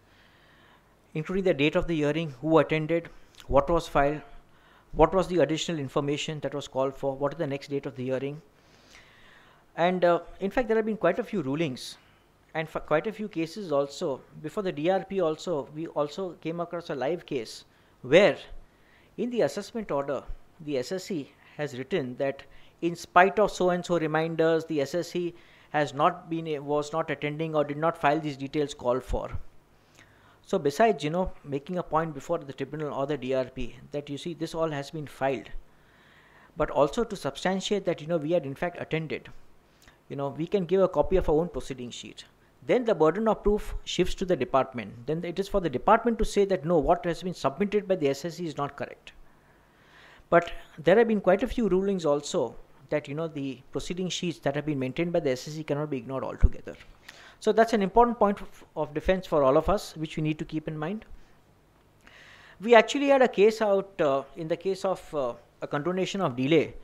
including the date of the hearing, who attended, what was filed, what was the additional information that was called for, what is the next date of the hearing. And in fact, there have been quite a few rulings, and for quite a few cases also. Before the DRP also, we also came across a live case where in the assessment order, the SSE has written that in spite of so and so reminders, the SSE was not attending or did not file these details called for. So besides, making a point before the tribunal or the DRP that this all has been filed, but also to substantiate that, we had in fact attended, we can give a copy of our own proceeding sheet. Then the burden of proof shifts to the department. Then it is for the department to say that no, what has been submitted by the SSE is not correct. But there have been quite a few rulings also that, the proceeding sheets that have been maintained by the SSE cannot be ignored altogether. So that's an important point of defense for all of us, which we need to keep in mind. We actually had a case out in the case of a condonation of delay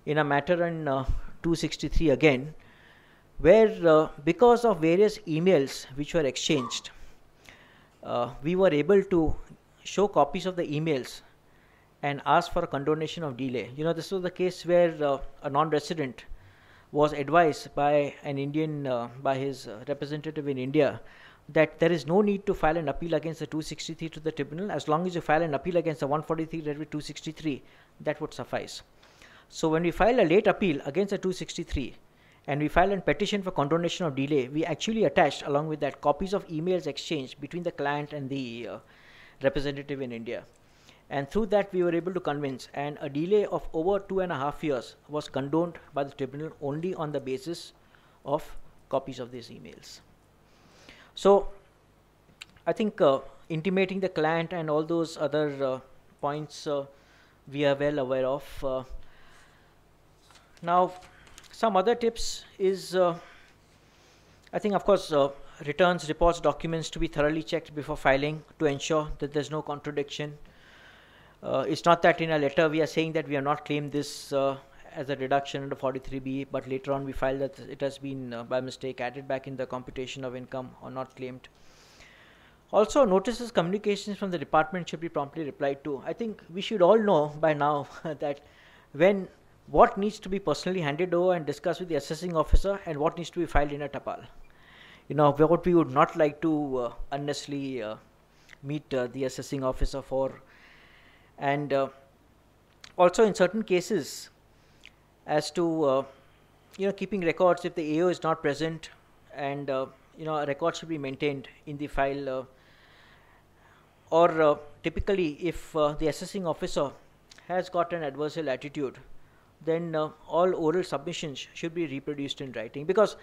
in a matter in 263 again, where because of various emails which were exchanged, we were able to show copies of the emails and ask for a condonation of delay. This was the case where a non-resident was advised by an Indian, by his representative in India, that there is no need to file an appeal against the 263 to the tribunal. As long as you file an appeal against the 143/263, that would suffice. So when we file a late appeal against the 263 and we file a petition for condonation of delay, we actually attached along with that copies of emails exchanged between the client and the representative in India. And through that, we were able to convince, and a delay of over 2.5 years was condoned by the tribunal only on the basis of copies of these emails. So I think intimating the client and all those other points we are well aware of. Now, some other tips is, I think, of course, returns, reports, documents to be thoroughly checked before filing to ensure that there's no contradiction. It's not that in a letter we are saying that we have not claimed this as a deduction under 43B, but later on we file that it has been by mistake added back in the computation of income or not claimed. Also, notices, communications from the department should be promptly replied to. I think we should all know by now that what needs to be personally handed over and discussed with the assessing officer and what needs to be filed in a tapal. What we would not like to unnecessarily meet the assessing officer for. And also in certain cases, as to keeping records, if the AO is not present, and a record should be maintained in the file, or typically if the assessing officer has got an adversarial attitude, then all oral submissions should be reproduced in writing, because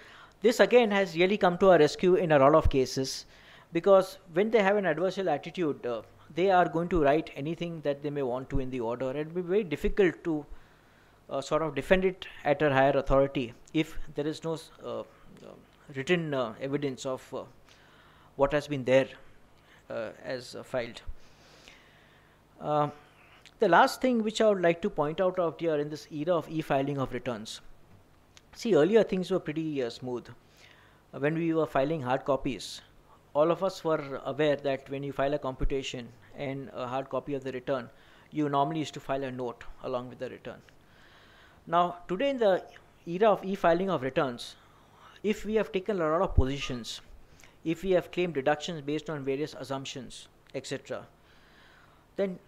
this again has really come to our rescue in a lot of cases, because when they have an adversarial attitude, they are going to write anything that they may want to in the order. It will be very difficult to sort of defend it at a higher authority if there is no written evidence of what has been there as filed. The last thing which I would like to point out here in this era of e-filing of returns. See, earlier things were pretty smooth. When we were filing hard copies, all of us were aware that when you file a computation and a hard copy of the return, you normally used to file a note along with the return. Now, today in the era of e-filing of returns, if we have taken a lot of positions, if we have claimed deductions based on various assumptions, etc., then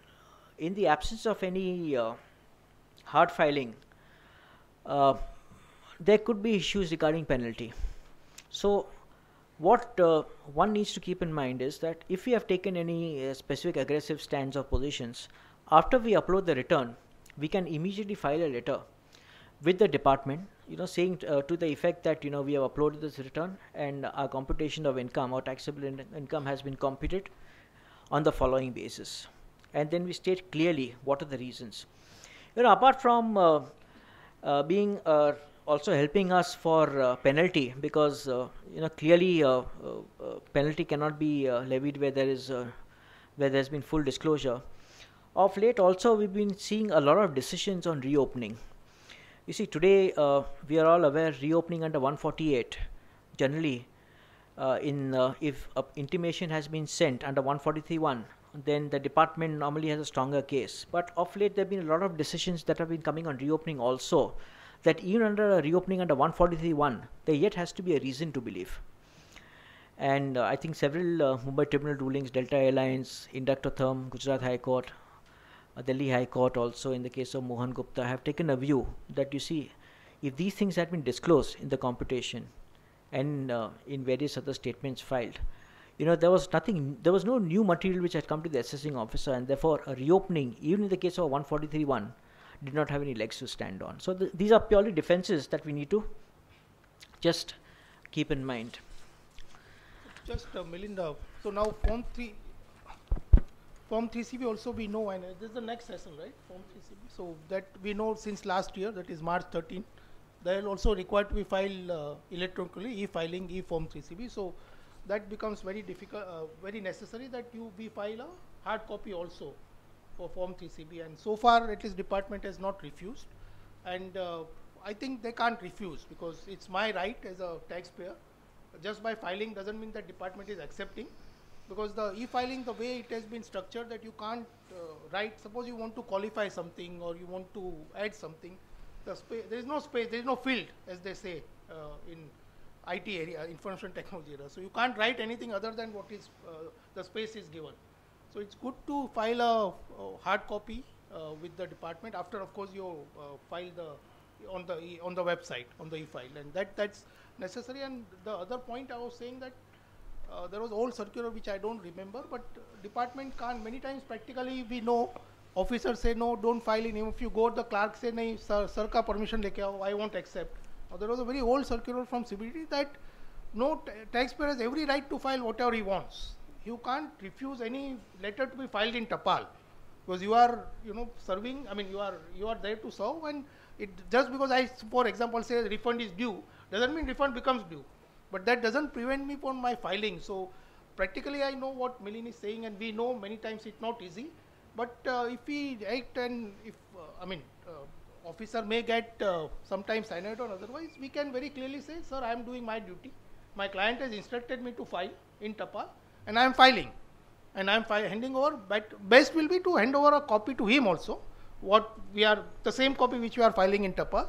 in the absence of any hard filing, there could be issues regarding penalty. So what one needs to keep in mind is that if we have taken any specific aggressive stands or positions, after we upload the return, we can immediately file a letter with the department, saying to the effect that, we have uploaded this return and our computation of income or taxable income has been computed on the following basis. And then we state clearly what are the reasons. Apart from being also helping us for penalty, because clearly penalty cannot be levied where there's been full disclosure. Of late also we've been seeing a lot of decisions on reopening. You see, today we are all aware reopening under 148 generally if intimation has been sent under 143(1), then the department normally has a stronger case. But of late there have been a lot of decisions that have been coming on reopening also, that even under a reopening under 143(1), there yet has to be a reason to believe. And I think several Mumbai Tribunal rulings, Delta Airlines, Inductotherm, Gujarat High Court, Delhi High Court also in the case of Mohan Gupta have taken a view that, you see, if these things had been disclosed in the computation and in various other statements filed, there was no new material which had come to the assessing officer, and therefore a reopening, even in the case of 143(1), did not have any legs to stand on. So these are purely defenses that we need to just keep in mind. Just Melinda, so now Form 3CB also we know, and this is the next session, right? Form 3CB. So that we know since last year, that is March 13, they will also required to be filed electronically, e-filing, e-Form 3CB. So that becomes very difficult, very necessary that we file a hard copy also for Form 3CB. And so far, at least department has not refused. And I think they can't refuse, because it's my right as a taxpayer. Just by filing doesn't mean that department is accepting, because the e-filing, the way it has been structured, that you can't write, suppose you want to qualify something or you want to add something, there is no space, there is no field, as they say in IT area, information technology area. So you can't write anything other than what is the space is given. So it's good to file a hard copy with the department after, of course, you file on the website, on the e-file, and that's necessary. And the other point I was saying that there was old circular which I don't remember, but department can't, many times practically we know, officers say no, don't file in. If you go, the clerk say nahi, sir ka permission leke aao, I won't accept. Now, there was a very old circular from CBT that no taxpayer has every right to file whatever he wants. You can't refuse any letter to be filed in Tapal, because you are serving, I mean you are there to serve, and it just because I, for example, say refund is due, doesn't mean refund becomes due. But that doesn't prevent me from my filing. So practically I know what Milin is saying, and we know many times it's not easy. But if we act, and if officer may get sometimes cyanide or otherwise, we can very clearly say, sir, I am doing my duty. My client has instructed me to file in Tapal, and I am filing. And I am handing over, but best will be to hand over a copy to him also, the same copy which we are filing in Tapal.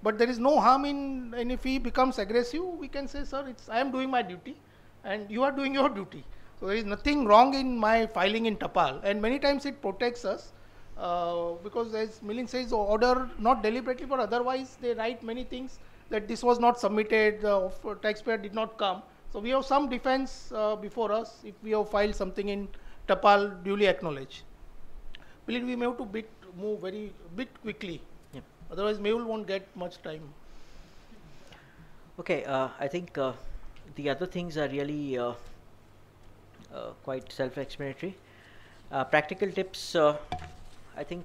But there is no harm in, and if he becomes aggressive, we can say, sir, I am doing my duty and you are doing your duty. So there is nothing wrong in my filing in Tapal, and many times it protects us because, as Milin says, order not deliberately, but otherwise they write many things that this was not submitted, the taxpayer did not come. So we have some defense before us if we have filed something in Tapal duly acknowledged. Milin, we may have to move very bit quickly. Otherwise, Mehul won't get much time. Okay, I think the other things are really quite self-explanatory. Practical tips, I think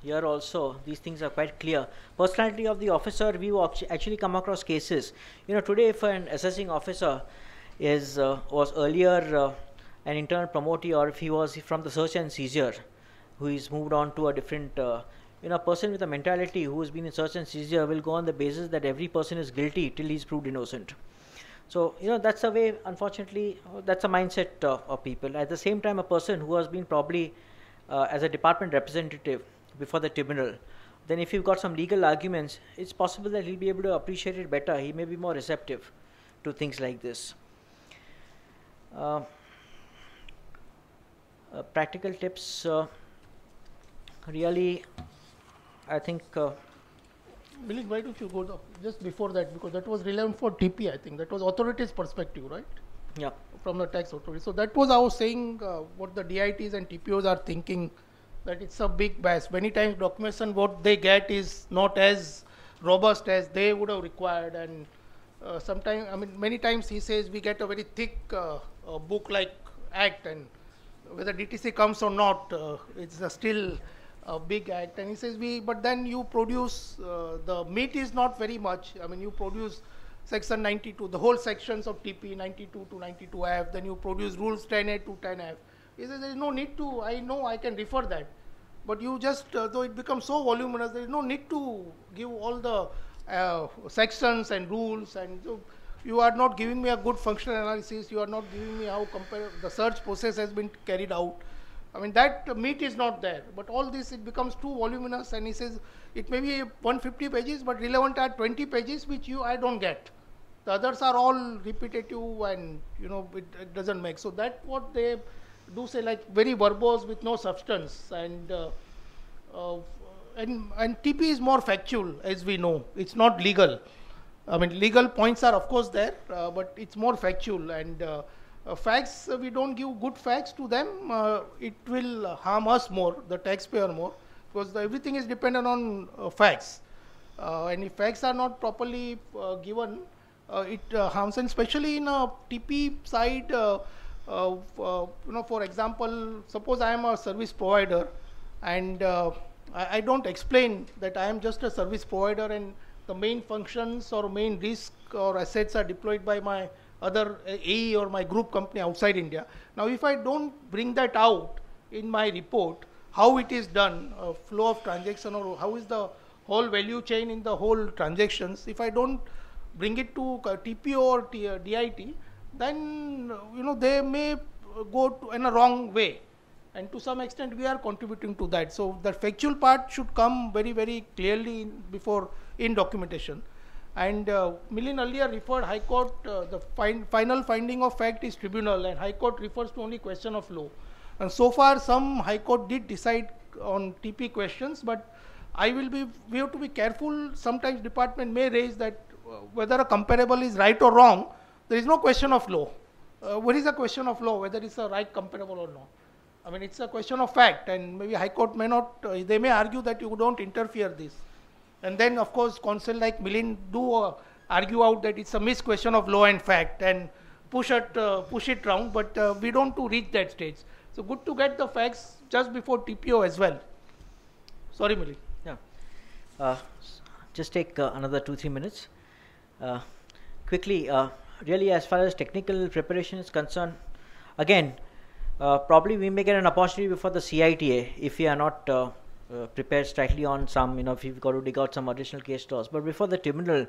here also these things are quite clear. Personality of the officer, we actually come across cases. Today if an assessing officer was earlier an internal promotee, or if he was from the search and seizure, who is moved on to a different a person with a mentality who has been in search and seizure will go on the basis that every person is guilty till he is proved innocent. So, that's the way, unfortunately, that's a mindset of people. At the same time, a person who has been probably as a department representative before the tribunal, then if you've got some legal arguments, it's possible that he'll be able to appreciate it better. He may be more receptive to things like this. Practical tips, really, I think. Milin, why don't you go just before that, because that was relevant for TP, I think. That was authorities' perspective, right? Yeah. From the tax authority. So that was I was saying what the DITs and TPOs are thinking that it's a big bias. Many times documentation what they get is not as robust as they would have required, and sometimes, I mean, many times he says we get a very thick book like act, and whether DTC comes or not, it's still a big act. And he says but then you produce, the meat is not very much. I mean, you produce section 92, the whole sections of TP 92 to 92F, then you produce rules 10A to 10F. He says there is no need to, I know I can refer that, but you just, though it becomes so voluminous, there is no need to give all the sections and rules, and so you are not giving me a good functional analysis, you are not giving me how the search process has been carried out. I mean, that meat is not there, but all this, it becomes too voluminous, and he says it may be 150 pages, but relevant are 20 pages, which I don't get. The others are all repetitive, and it doesn't make. So that's what they do say, like very verbose with no substance, and TP is more factual, as we know. It's not legal. I mean, legal points are of course there, but it's more factual, and facts, we don't give good facts to them, it will harm us more, the taxpayer more, because everything is dependent on facts, and if facts are not properly given, it harms. And especially in a TP side, for example, suppose I am a service provider, and I don't explain that I am just a service provider, and the main functions or main risk or assets are deployed by my other AE or my group company outside India. Now, if I don't bring that out in my report, how it is done, flow of transaction, or how is the whole value chain in the whole transactions, if I don't bring it to TPO or DIT, then they may go in a wrong way, and to some extent we are contributing to that. So the factual part should come very, very clearly in documentation. And Milind earlier referred High Court, the final finding of fact is tribunal, and High Court refers to only question of law. And so far some High Court did decide on TP questions, but we have to be careful. Sometimes department may raise that whether a comparable is right or wrong, there is no question of law. What is a question of law, whether it's a right comparable or not? I mean, it's a question of fact, and maybe High Court may not, they may argue that you don't interfere this. And then, of course, counsel like Milind do argue out that it's a mixed question of law and fact, and push it round, but we don't to reach that stage. So good to get the facts just before TPO as well. Sorry, Milind. Yeah. Just take another 2-3 minutes. Quickly, really, as far as technical preparation is concerned, again, probably we may get an opportunity before the CITA if we are not prepared slightly on some, if you've got to dig out some additional case laws. But before the tribunal,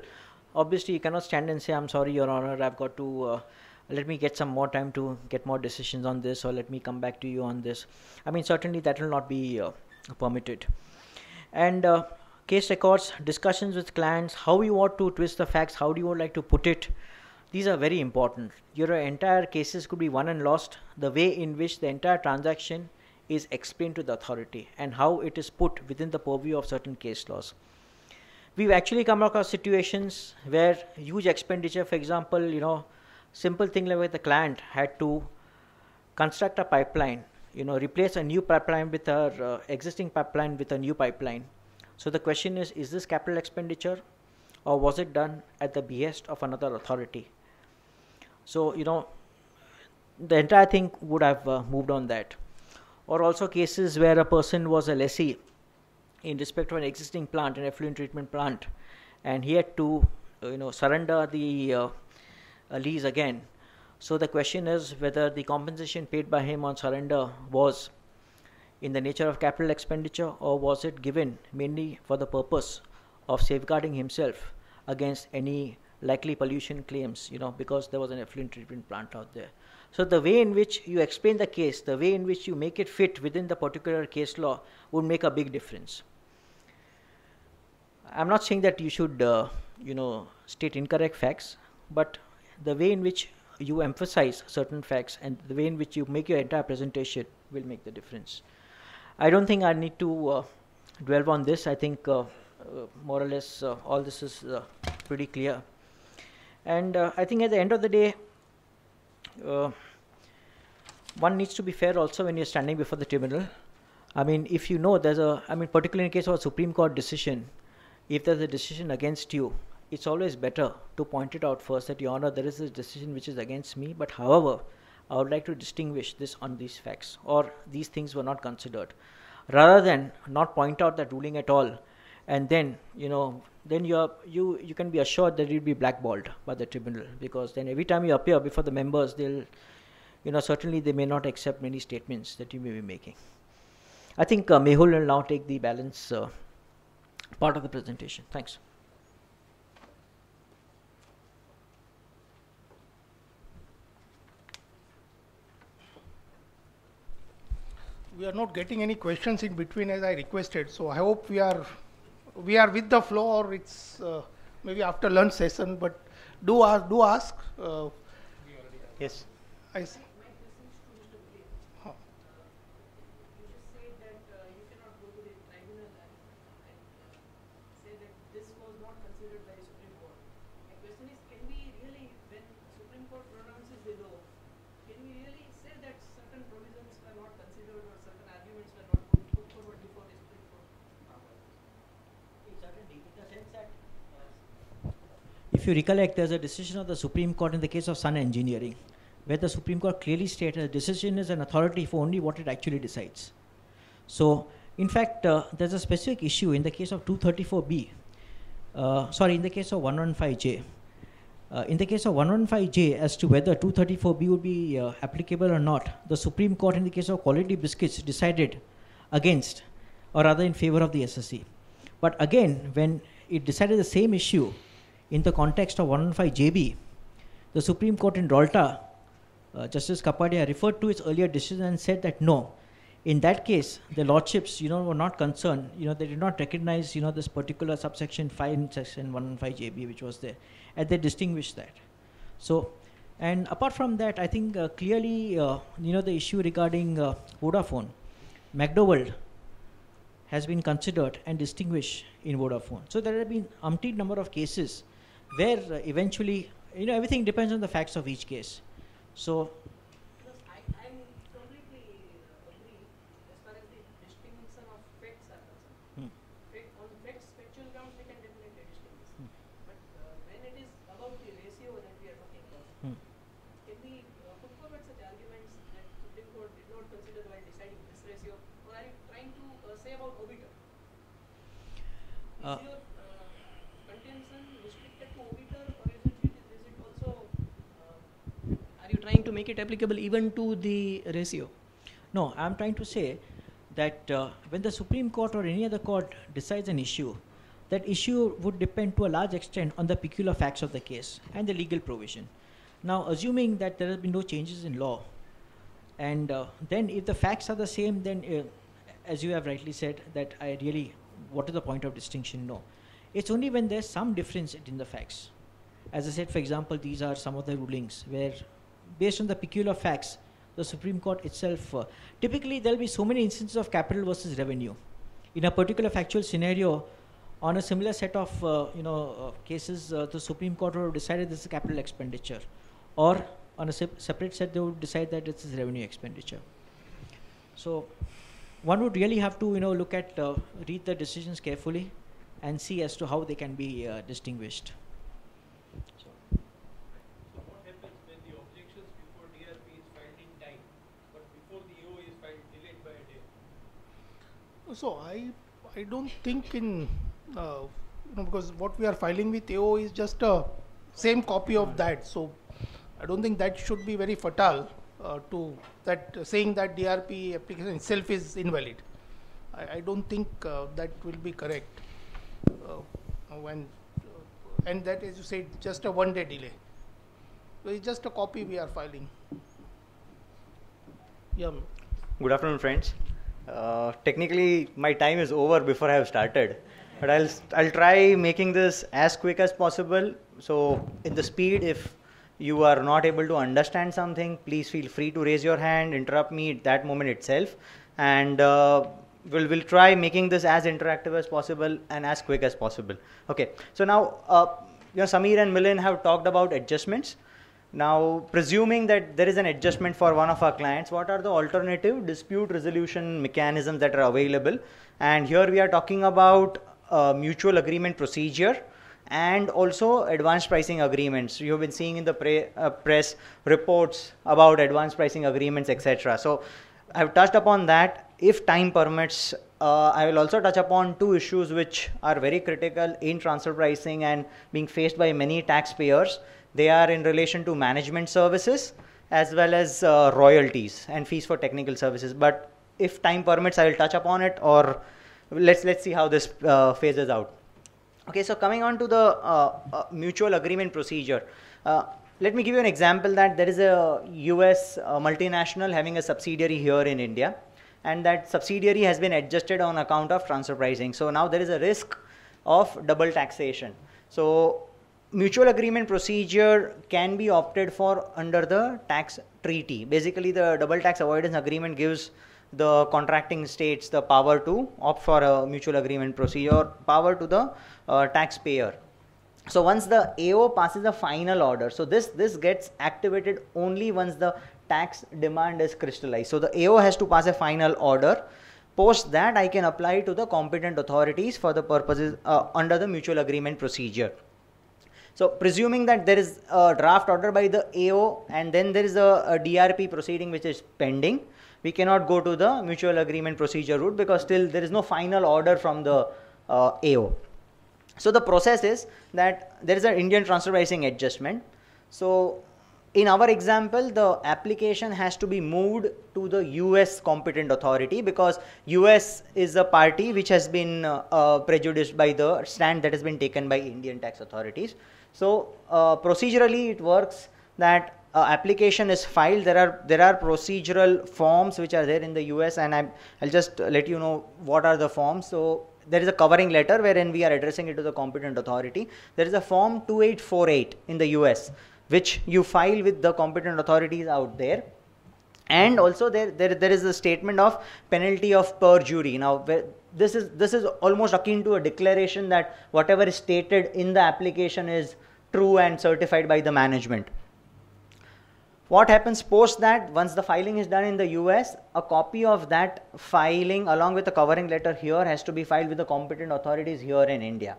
obviously you cannot stand and say, I'm sorry, Your Honor, I've got to, let me get some more time to get more decisions on this, or let me come back to you on this. I mean, certainly that will not be permitted. And case records, discussions with clients, how you want to twist the facts, how do you like to put it, these are very important. Your entire cases could be won and lost, the way in which the entire transaction is explained to the authority and how it is put within the purview of certain case laws. We've actually come across situations where huge expenditure, for example, simple thing like the client had to construct a pipeline, replace a new pipeline with our existing pipeline with a new pipeline. So the question is this capital expenditure, or was it done at the behest of another authority? So, the entire thing would have moved on that. Or also cases where a person was a lessee in respect of an existing plant, an effluent treatment plant, and he had to, surrender the lease again. So the question is whether the compensation paid by him on surrender was in the nature of capital expenditure, or was it given mainly for the purpose of safeguarding himself against any likely pollution claims, because there was an effluent treatment plant out there. So the way in which you explain the case, the way in which you make it fit within the particular case law would make a big difference. I'm not saying that you should, state incorrect facts, but the way in which you emphasize certain facts and the way in which you make your entire presentation will make the difference. I don't think I need to dwell on this. I think more or less all this is pretty clear. And I think at the end of the day, one needs to be fair also when you're standing before the tribunal. I mean, if you know there's a, I mean, particularly in case of a Supreme Court decision, if there's a decision against you, it's always better to point it out first that, Your Honor, there is a decision which is against me, but however, I would like to distinguish this on these facts, or these things were not considered, rather than not point out that ruling at all, and then, you know, then you can be assured that you'll be blackballed by the tribunal, because then every time you appear before the members, they'll, you know, certainly they may not accept many statements that you may be making. I think Mehul will now take the balance part of the presentation. Thanks. We are not getting any questions in between as I requested, so I hope we are with the flow, or it's maybe after lunch session, but do ask. Yes. I see. If you recollect, there's a decision of the Supreme Court in the case of Sun Engineering, where the Supreme Court clearly stated a decision is an authority for only what it actually decides. So, in fact, there's a specific issue in the case of 234B, in the case of 115J. In the case of 115J, as to whether 234B would be applicable or not, the Supreme Court in the case of Quality Biscuits decided against, or rather in favor of the SSC. But again, when it decided the same issue in the context of 115JB, the Supreme Court in Rolta, Justice Kapadia referred to its earlier decision and said that no, in that case, the lordships, you know, were not concerned, you know, they did not recognize, you know, this particular subsection 5 in section 115JB which was there, and they distinguished that. So, and apart from that, I think clearly, you know, the issue regarding Vodafone, McDowell has been considered and distinguished in Vodafone. So there have been umpteen number of cases where eventually, you know, everything depends on the facts of each case. So, I completely agree as far as the distinction of facts are concerned. On facts, factual grounds, we can definitely distinguish. But when it is about the ratio that we are talking about, can we put forward such arguments that Supreme Court did not consider while deciding this ratio, or are you trying to say about obiter? Is your contention restricted to obiter, or is it also are you trying to make it applicable even to the ratio? no, I'm trying to say that when the Supreme Court or any other court decides an issue, that issue would depend to a large extent on the peculiar facts of the case and the legal provision. Now, assuming that there have been no changes in law, and then if the facts are the same, then as you have rightly said, that I really, what is the point of distinction? No. It's only when there's some difference in the facts. As I said, for example, these are some of the rulings where, based on the peculiar facts, the Supreme Court itself, typically there will be so many instances of capital versus revenue. In a particular factual scenario, on a similar set of cases, the Supreme Court would have decided this is capital expenditure, or on a separate set they would decide that this is revenue expenditure. So one would really have to look at, read the decisions carefully and see as to how they can be distinguished. So what happens when the objections before DRP is filed in time, but before the AO is filed delayed by a day? So I don't think in because what we are filing with AO is just a same copy of that. So I don't think that should be very fatal to that saying that DRP application itself is invalid. I don't think that will be correct. And that, as you said, just a one-day delay. So it's just a copy we are filing. Yeah. Good afternoon, friends. Technically, my time is over before I have started, but I'll try making this as quick as possible. So, in the speed, if you are not able to understand something, please feel free to raise your hand, interrupt me at that moment itself, and we'll try making this as interactive as possible and as quick as possible. Okay. So now, Samir and Milind have talked about adjustments. Now, presuming that there is an adjustment for one of our clients, what are the alternative dispute resolution mechanisms that are available? And here we are talking about mutual agreement procedure and also advanced pricing agreements. You have been seeing in the press reports about advanced pricing agreements, etc. So I have touched upon that. If time permits, I will also touch upon two issues which are very critical in transfer pricing and being faced by many taxpayers. They are in relation to management services as well as royalties and fees for technical services. But if time permits, I will touch upon it, or let's see how this phases out. Okay, so coming on to the mutual agreement procedure. Let me give you an example that there is a US multinational having a subsidiary here in India, and that subsidiary has been adjusted on account of transfer pricing. So now there is a risk of double taxation. So mutual agreement procedure can be opted for under the tax treaty. Basically, the double tax avoidance agreement gives the contracting states the power to opt for a mutual agreement procedure, power to the taxpayer. So once the AO passes a final order, so this gets activated only once the tax demand is crystallized. So the AO has to pass a final order. Post that, I can apply to the competent authorities for the purposes under the mutual agreement procedure. So presuming that there is a draft order by the AO and then there is a DRP proceeding which is pending, we cannot go to the mutual agreement procedure route because still there is no final order from the AO. So the process is that there is an Indian transfer pricing adjustment. So in our example, the application has to be moved to the US competent authority because US is a party which has been prejudiced by the stand that has been taken by Indian tax authorities. So procedurally it works that application is filed. There are procedural forms which are there in the US, and I'll just let you know what are the forms. So there is a covering letter wherein we are addressing it to the competent authority. There is a form 2848 in the US which you file with the competent authorities out there, and also there is a statement of penalty of perjury. Now this is almost akin to a declaration that whatever is stated in the application is true and certified by the management. What happens post that? Once the filing is done in the US, a copy of that filing along with the covering letter here has to be filed with the competent authorities here in India.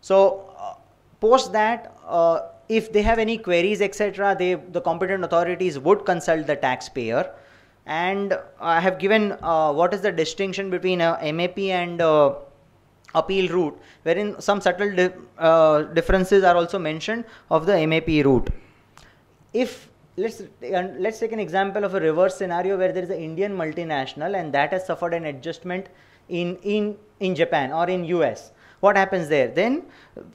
So post that, if they have any queries, etc., the competent authorities would consult the taxpayer. And I have given what is the distinction between MAP and appeal route, wherein some subtle differences are also mentioned of the MAP route. If let's take an example of a reverse scenario where there is an Indian multinational and that has suffered an adjustment in Japan or in US. What happens there? Then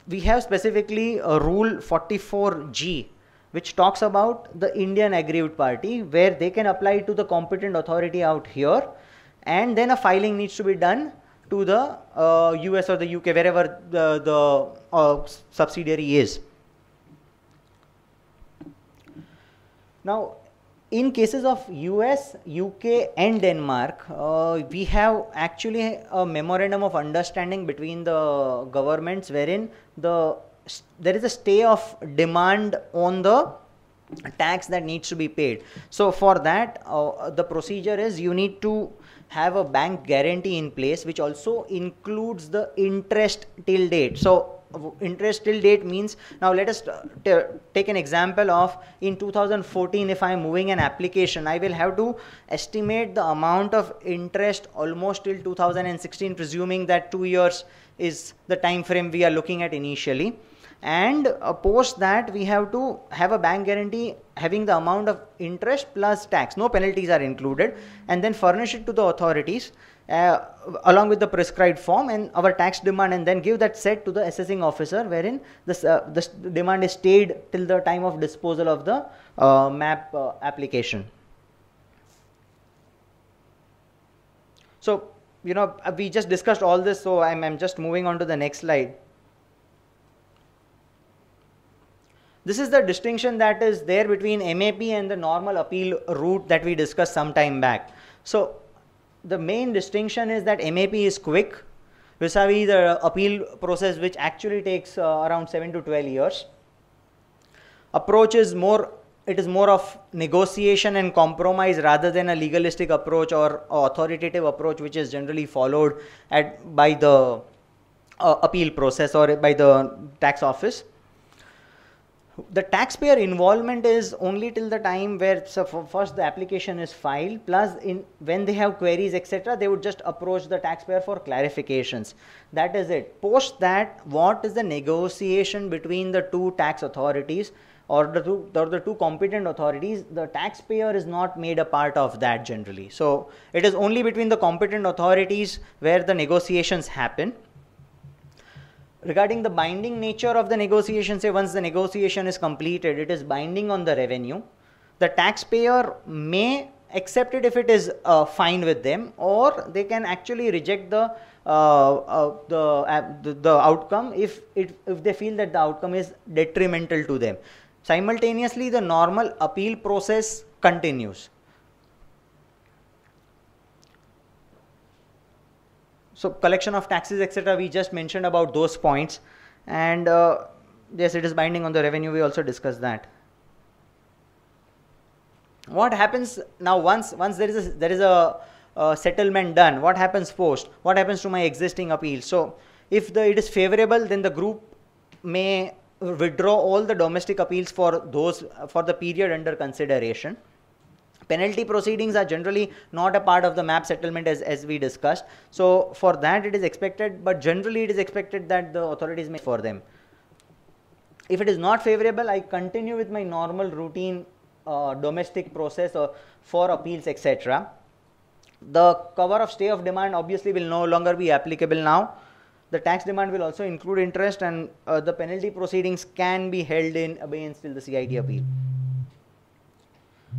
we have specifically a rule 44G which talks about the Indian aggrieved party, where they can apply to the competent authority out here, and then a filing needs to be done to the US or the UK, wherever the subsidiary is. Now, in cases of US, UK and Denmark, we have actually a memorandum of understanding between the governments wherein there is a stay of demand on the tax that needs to be paid. So for that, the procedure is you need to have a bank guarantee in place, which also includes the interest till date. So interest till date means, now let us take an example of in 2014, if I am moving an application, I will have to estimate the amount of interest almost till 2016, presuming that 2 years is the time frame we are looking at initially. And post that, we have to have a bank guarantee having the amount of interest plus tax, no penalties are included, and then furnish it to the authorities along with the prescribed form and our tax demand, and then give that set to the assessing officer, wherein this demand is stayed till the time of disposal of the MAP application. So, you know, we just discussed all this, so I'm just moving on to the next slide. This is the distinction that is there between MAP and the normal appeal route that we discussed some time back. So the main distinction is that MAP is quick vis-a-vis the appeal process, which actually takes around 7 to 12 years. Approach is more it is more of negotiation and compromise rather than a legalistic approach or authoritative approach which is generally followed by the appeal process or by the tax office. The taxpayer involvement is only till the time where first the application is filed, plus when they have queries etc., they would just approach the taxpayer for clarifications. That is it. Post that, what is the negotiation between the two tax authorities or the two competent authorities? The taxpayer is not made a part of that generally. So it is only between the competent authorities where the negotiations happen. Regarding the binding nature of the negotiation, say once the negotiation is completed, it is binding on the revenue. The taxpayer may accept it if it is fine with them, or they can actually reject the outcome if they feel that the outcome is detrimental to them. Simultaneously, the normal appeal process continues. So collection of taxes etc., we just mentioned about those points, and yes, it is binding on the revenue, we also discussed that. What happens now once there is a settlement done? What happens post? What happens to my existing appeal? So if it is favorable, then the group may withdraw all the domestic appeals for the period under consideration. Penalty proceedings are generally not a part of the MAP settlement as we discussed. So for that it is expected, but generally it is expected that the authorities may for them. If it is not favorable, I continue with my normal routine domestic process for appeals etc. The cover of stay of demand obviously will no longer be applicable now. The tax demand will also include interest, and the penalty proceedings can be held in abeyance till the CIT appeal.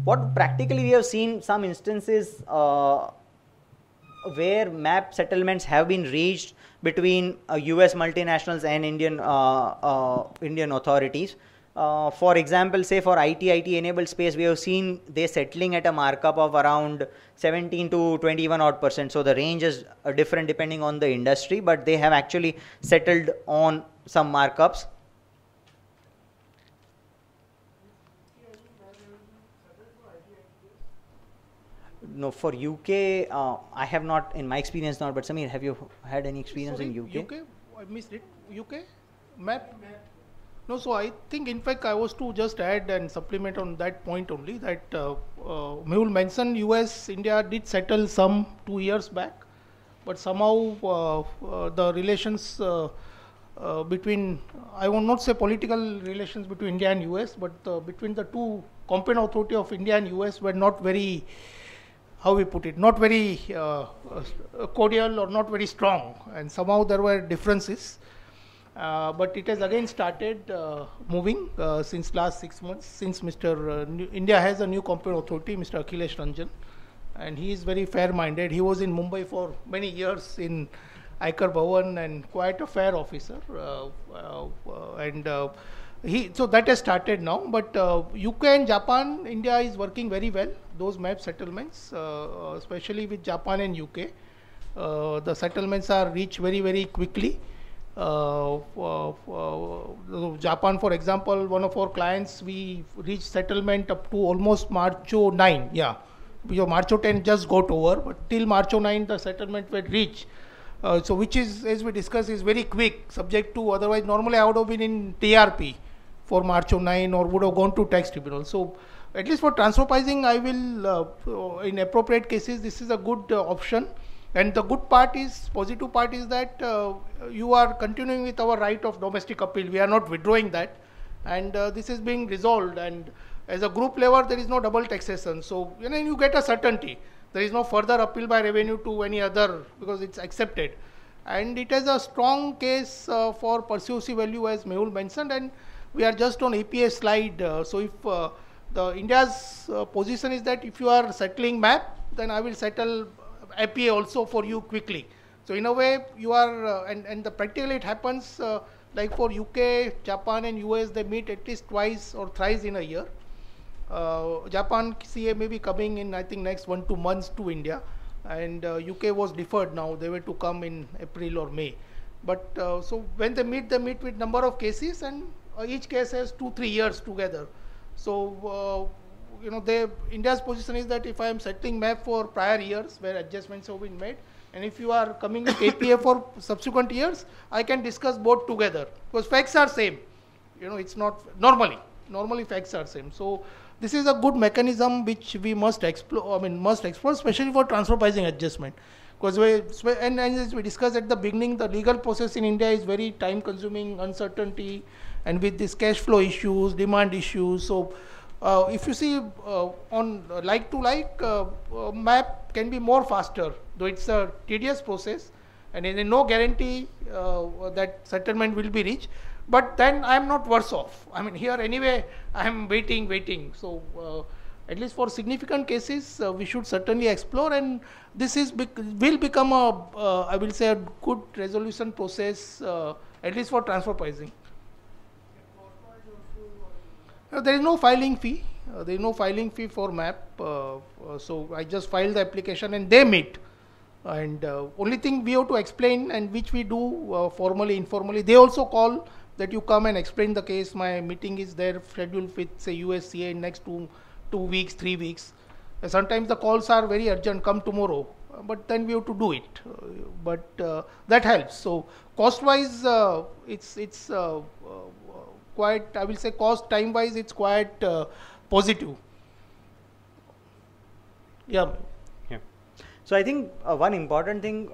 What practically we have seen some instances where MAP settlements have been reached between US multinationals and Indian authorities. For example, say for IT enabled space, we have seen they settling at a markup of around 17 to 21 odd %. So the range is different depending on the industry, but they have actually settled on some markups. No, for UK, I have not, in my experience not, but Samir, have you had any experience in UK? UK? I missed it. UK? MAP? No, so I think in fact I was to just add and supplement on that point only, that Mehul mentioned US, India did settle some 2 years back, but somehow the relations between, I will not say political relations between India and US, but between the two competent authority of India and US were not very, how we put it, not very cordial or not very strong, and somehow there were differences. But it has again started moving since last 6 months, since India has a new competent authority, Mr. Akhilesh Ranjan, and he is very fair-minded. He was in Mumbai for many years in Aikar Bhavan and quite a fair officer, so that has started now. But UK and Japan, India is working very well. Those MAP settlements, especially with Japan and UK, the settlements are reached very, very quickly. Japan, for example, one of our clients, we reached settlement up to almost March 9. Yeah, March 10 just got over, but till March 9 the settlement will reach. So which is, as we discussed, is very quick, subject to, otherwise normally I would have been in TRP for March 9 or would have gone to tax tribunal. So at least for transfer pricing, I will, in appropriate cases, this is a good option. And the good part is, positive part is that you are continuing with our right of domestic appeal. We are not withdrawing that, and this is being resolved. And as a group level, there is no double taxation. So you get a certainty. There is no further appeal by revenue to any other, because it's accepted. And it has a strong case for persuasive value, as Mehul mentioned. And we are just on APA slide. So if the India's position is that if you are settling MAP, then I will settle APA also for you quickly. So in a way you are, and practically it happens like for UK, Japan and US, they meet at least twice or thrice in a year. Japan CA may be coming in, I think, next 1-2 months to India, and UK was deferred now. They were to come in April or May. But so when they meet with number of cases, and each case has 2-3 years together. So, India's position is that if I am settling map for prior years where adjustments have been made, and if you are coming with APA for subsequent years, I can discuss both together because facts are same. It's not normally facts are same. So this is a good mechanism which we must explore. Must explore, especially for transfer pricing adjustment. Because and as we discussed at the beginning, the legal process in India is very time consuming, uncertainty, and with these cash flow issues, demand issues. So if you see on like to like, map can be more faster, though it's a tedious process, and there is no guarantee that settlement will be reached. But then I am not worse off. Here anyway I am waiting. So at least for significant cases, we should certainly explore, and this will become I will say, a good resolution process, at least for transfer pricing. There is no filing fee. There is no filing fee for MAP. So I just file the application and they meet. And only thing we have to explain, and which we do formally, informally, they also call that you come and explain the case. My meeting is there scheduled with, say, USCA in next 2 weeks, 3 weeks. Sometimes the calls are very urgent, come tomorrow. But then we have to do it. But that helps. So cost-wise, it's quite, I will say, cost time-wise, it's quite positive. Yeah. So I think one important thing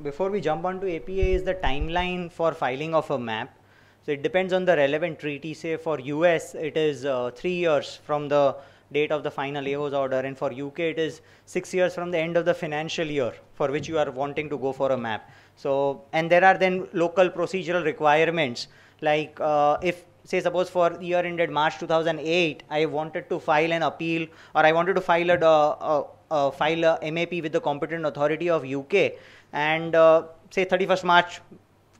before we jump onto APA is the timeline for filing of a map. So it depends on the relevant treaty. Say for US, it is 3 years from the date of the final AO's order, and for UK it is 6 years from the end of the financial year for which you are wanting to go for a map. So, and there are then local procedural requirements, like if, say, suppose for the year ended March 2008, I wanted to file an appeal, or I wanted to file a MAP with the competent authority of UK, and say 31st March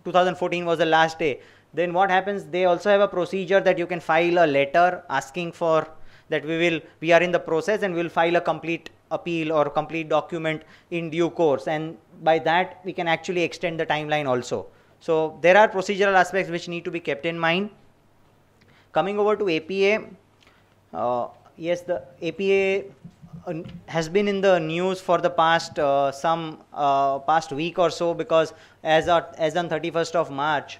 2014 was the last day, then what happens? They also have a procedure that you can file a letter asking for that we are in the process and we'll file a complete appeal or complete document in due course, and by that we can actually extend the timeline also. So there are procedural aspects which need to be kept in mind. Coming over to APA, yes, the APA has been in the news for the past past week or so, because as on 31st of March,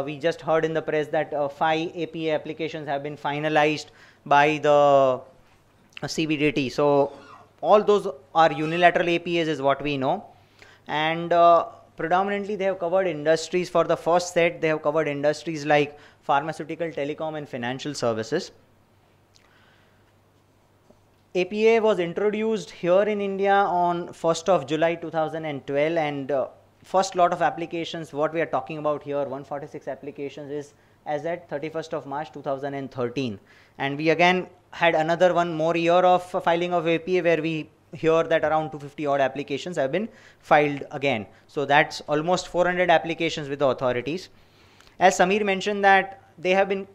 we just heard in the press that 5 APA applications have been finalized by the CBDT. So all those are unilateral APAs is what we know, and predominantly they have covered industries. For the first set, they have covered industries like pharmaceutical, telecom, and financial services. APA was introduced here in India on 1st of July 2012, and first lot of applications, what we are talking about here, 146 applications, is as at 31st of March 2013. And we again had another one more year of filing of APA, where we hear that around 250 odd applications have been filed again. So that's almost 400 applications with the authorities. As Samir mentioned, that they have been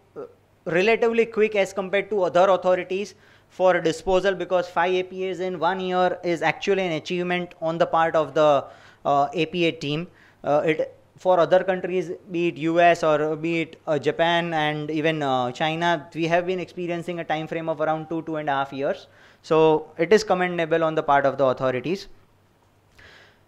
relatively quick as compared to other authorities for disposal, because 5 APAs in 1 year is actually an achievement on the part of the APA team. For other countries, be it US or be it Japan and even China, we have been experiencing a time frame of around 2.5 years. So it is commendable on the part of the authorities.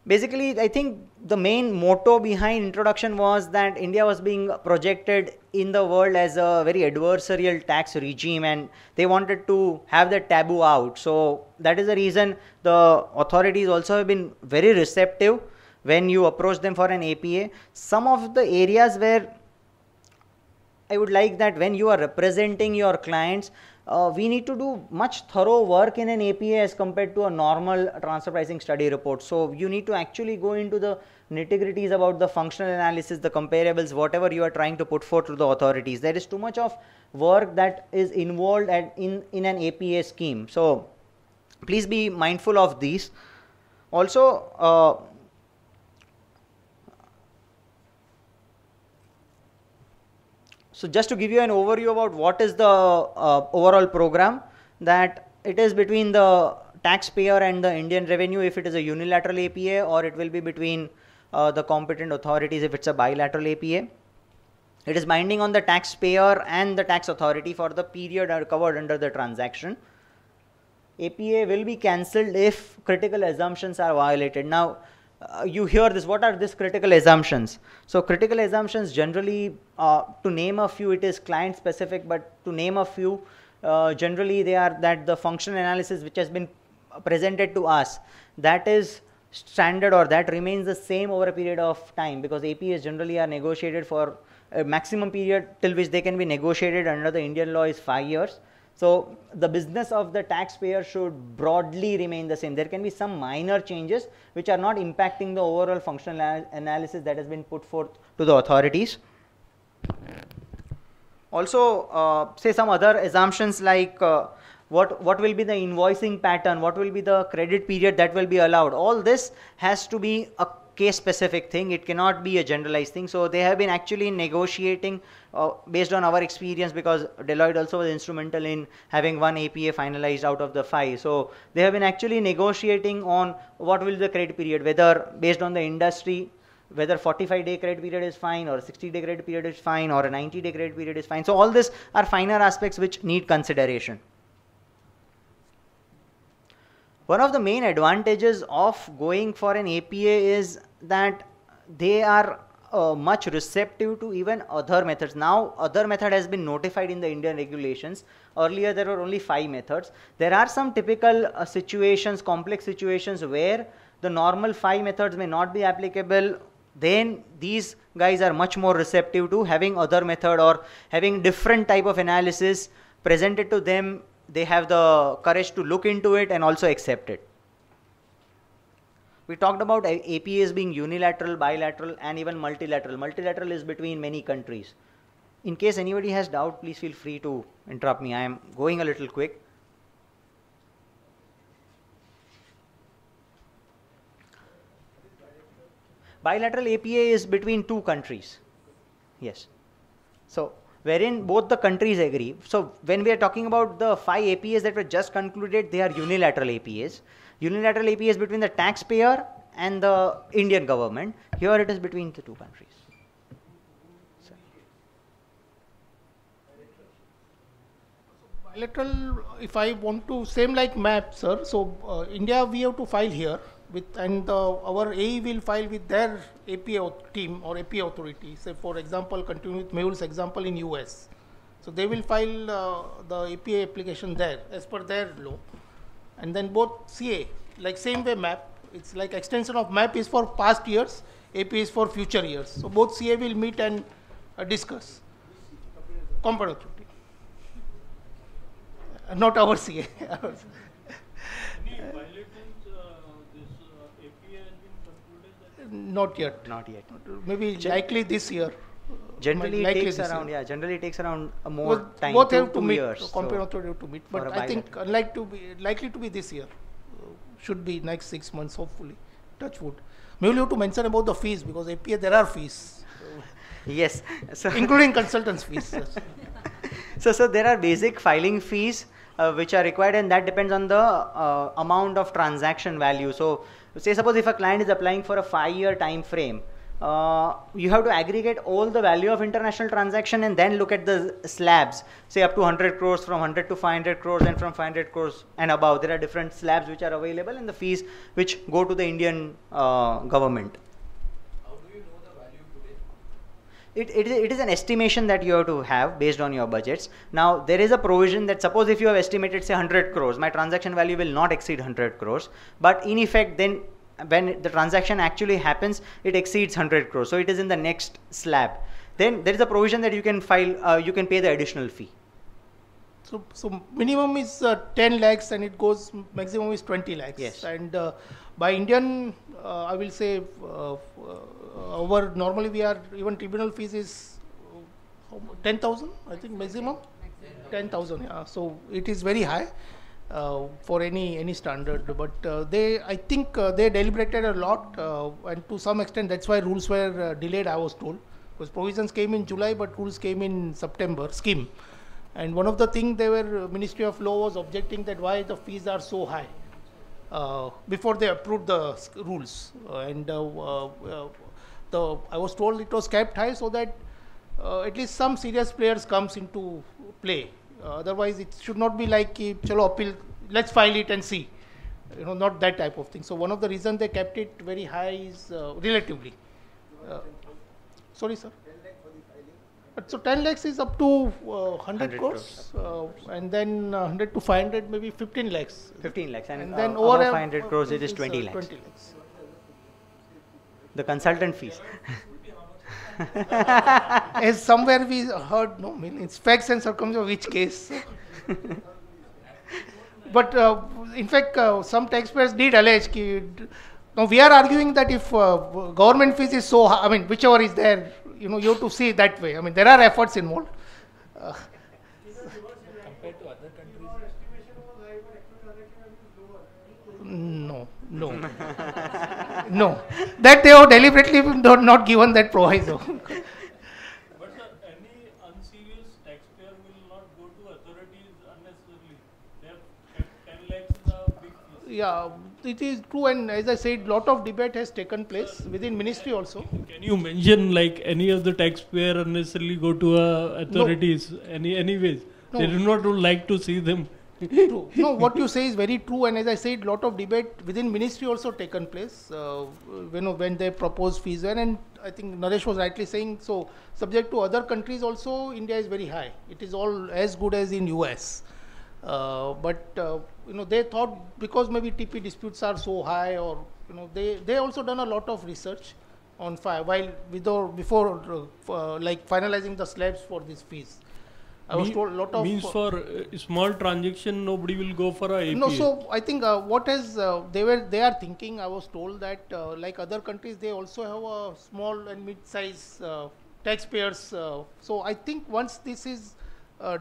Basically, I think the main motto behind introduction was that India was being projected in the world as a very adversarial tax regime, and they wanted to have that taboo out. So that is the reason the authorities also have been very receptive when you approach them for an APA. Some of the areas where I would like that when you are representing your clients, we need to do much thorough work in an APA as compared to a normal transfer pricing study report. So you need to actually go into the nitty-gritties about the functional analysis, the comparables, whatever you are trying to put forth to the authorities. There is too much of work that is involved in an APA scheme. So please be mindful of these. Also, so just to give you an overview about what is the overall program, that it is between the taxpayer and the Indian revenue if it is a unilateral APA, or it will be between the competent authorities if it's a bilateral APA. It is binding on the taxpayer and the tax authority for the period covered under the transaction. APA will be cancelled if critical assumptions are violated. Now, you hear this, what are these critical assumptions? So, critical assumptions generally, to name a few, it is client specific, but to name a few, generally they are that the functional analysis which has been presented to us, that is standard or that remains the same over a period of time, because APAs generally are negotiated for a maximum period till which they can be negotiated under the Indian law is 5 years. So, the business of the taxpayer should broadly remain the same. There can be some minor changes which are not impacting the overall functional analysis that has been put forth to the authorities. Also, say some other assumptions like what will be the invoicing pattern, what will be the credit period that will be allowed. All this has to be a case specific thing, it cannot be a generalized thing. So, they have been actually negotiating based on our experience, because Deloitte also was instrumental in having one APA finalized out of the 5. So, they have been actually negotiating on what will be the credit period, whether based on the industry, whether 45-day credit period is fine or 60-day credit period is fine or a 90-day credit period is fine. So, all this are finer aspects which need consideration. One of the main advantages of going for an APA is that they are much receptive to even other methods. Now, other method has been notified in the Indian regulations. Earlier, there were only 5 methods. There are some typical situations, complex situations where the normal 5 methods may not be applicable. Then these guys are much more receptive to having other method or having different type of analysis presented to them. They have the courage to look into it and also accept it. We talked about APAs being unilateral, bilateral and even multilateral. Multilateral is between many countries. In case anybody has doubt, please feel free to interrupt me. I am going a little quick. Bilateral APA is between 2 countries. Yes. So, wherein both the countries agree. So, when we are talking about the 5 APAs that were just concluded, they are unilateral APAs. Unilateral APAs between the taxpayer and the Indian government. Here it is between the 2 countries. Bilateral, if I want to, same like MAP, sir. So, India, we have to file here with, and our AE will file with their APA team or APA authority. Say, for example, continue with Mehul's example in US. So, they will file the APA application there as per their law. And then both CA, like same way MAP, it's like extension of MAP is for past years, AP is for future years. So, both CA will meet and discuss. Competent authority. Not our CA. Any violations, this APA has been concluded? That Not yet. Not yet. Maybe likely this year. Generally, Likely it takes this around, year. yeah, generally it takes around more time. Both 2 have to meet, years. competent authority have to meet. for But a I think bilateral. likely to be this year. Should be next 6 months, hopefully. Touch wood. Maybe you have to mention about the fees, because APA there are fees, Yes. So, including consultants' fees. Yes. so there are basic filing fees which are required, and that depends on the amount of transaction value. So, say suppose if a client is applying for a 5-year time frame, you have to aggregate all the value of international transaction and then look at the slabs, say up to 100 crores, from 100 to 500 crores and from 500 crores and above. There are different slabs which are available and the fees which go to the Indian government. how do you know the value today? It is an estimation that you have to have based on your budgets. Now, there is a provision that suppose if you have estimated say 100 crores, my transaction value will not exceed 100 crores. But in effect, then when the transaction actually happens, it exceeds 100 crores. So, it is in the next slab. Then there is a provision that you can file, you can pay the additional fee. So minimum is 10 lakhs and it goes, maximum is 20 lakhs. Yes. And by Indian, I will say, our normally we are, even tribunal fees is 10,000, I think maximum. 10,000, yeah. So it is very high for any standard. But I think they deliberated a lot, and to some extent that's why rules were delayed, I was told. Because provisions came in July, but rules came in September, scheme. And one of the things they were, Ministry of Law was objecting that why the fees are so high before they approved the rules. I was told it was kept high so that at least some serious players comes into play. Otherwise, it should not be like, chalo appeal, let's file it and see. Not that type of thing. So one of the reasons they kept it very high is relatively. Sorry, sir. So 10 lakhs is up to 100 crores, and then 100 to 500, maybe 15 lakhs. 15 lakhs, and then over over 500 crores it is 20 lakhs. 20 lakhs. The consultant fees. As somewhere we heard, no, it's facts and circumstances, which case. But in fact, some taxpayers did allege. Now we are arguing that if government fees is so high, I mean, whichever is there, you have to see it that way. I mean, there are efforts involved. Compared to other countries? No. No. That they have deliberately not given that proviso. But sir, any unserious taxpayer will not go to authorities unnecessarily. They have 10 lakhs is a big piece. Yeah, it is true, and as I said, lot of debate has taken place within ministry also. Can you mention like any of the taxpayer unnecessarily go to authorities? Anyways, No. they do not like to see them. True. No, what you say is very true, and as I said, lot of debate within ministry also taken place. When they propose fees, and I think Naresh was rightly saying, so subject to other countries also, India is very high. It is all as good as in US. But they thought because maybe TP disputes are so high, or they also done a lot of research on before like finalizing the slabs for these fees. I was told a lot of means for small transaction nobody will go for a APA. No, so I think what is they are thinking. I was told that like other countries, they also have a small and mid-size taxpayers. So I think once this is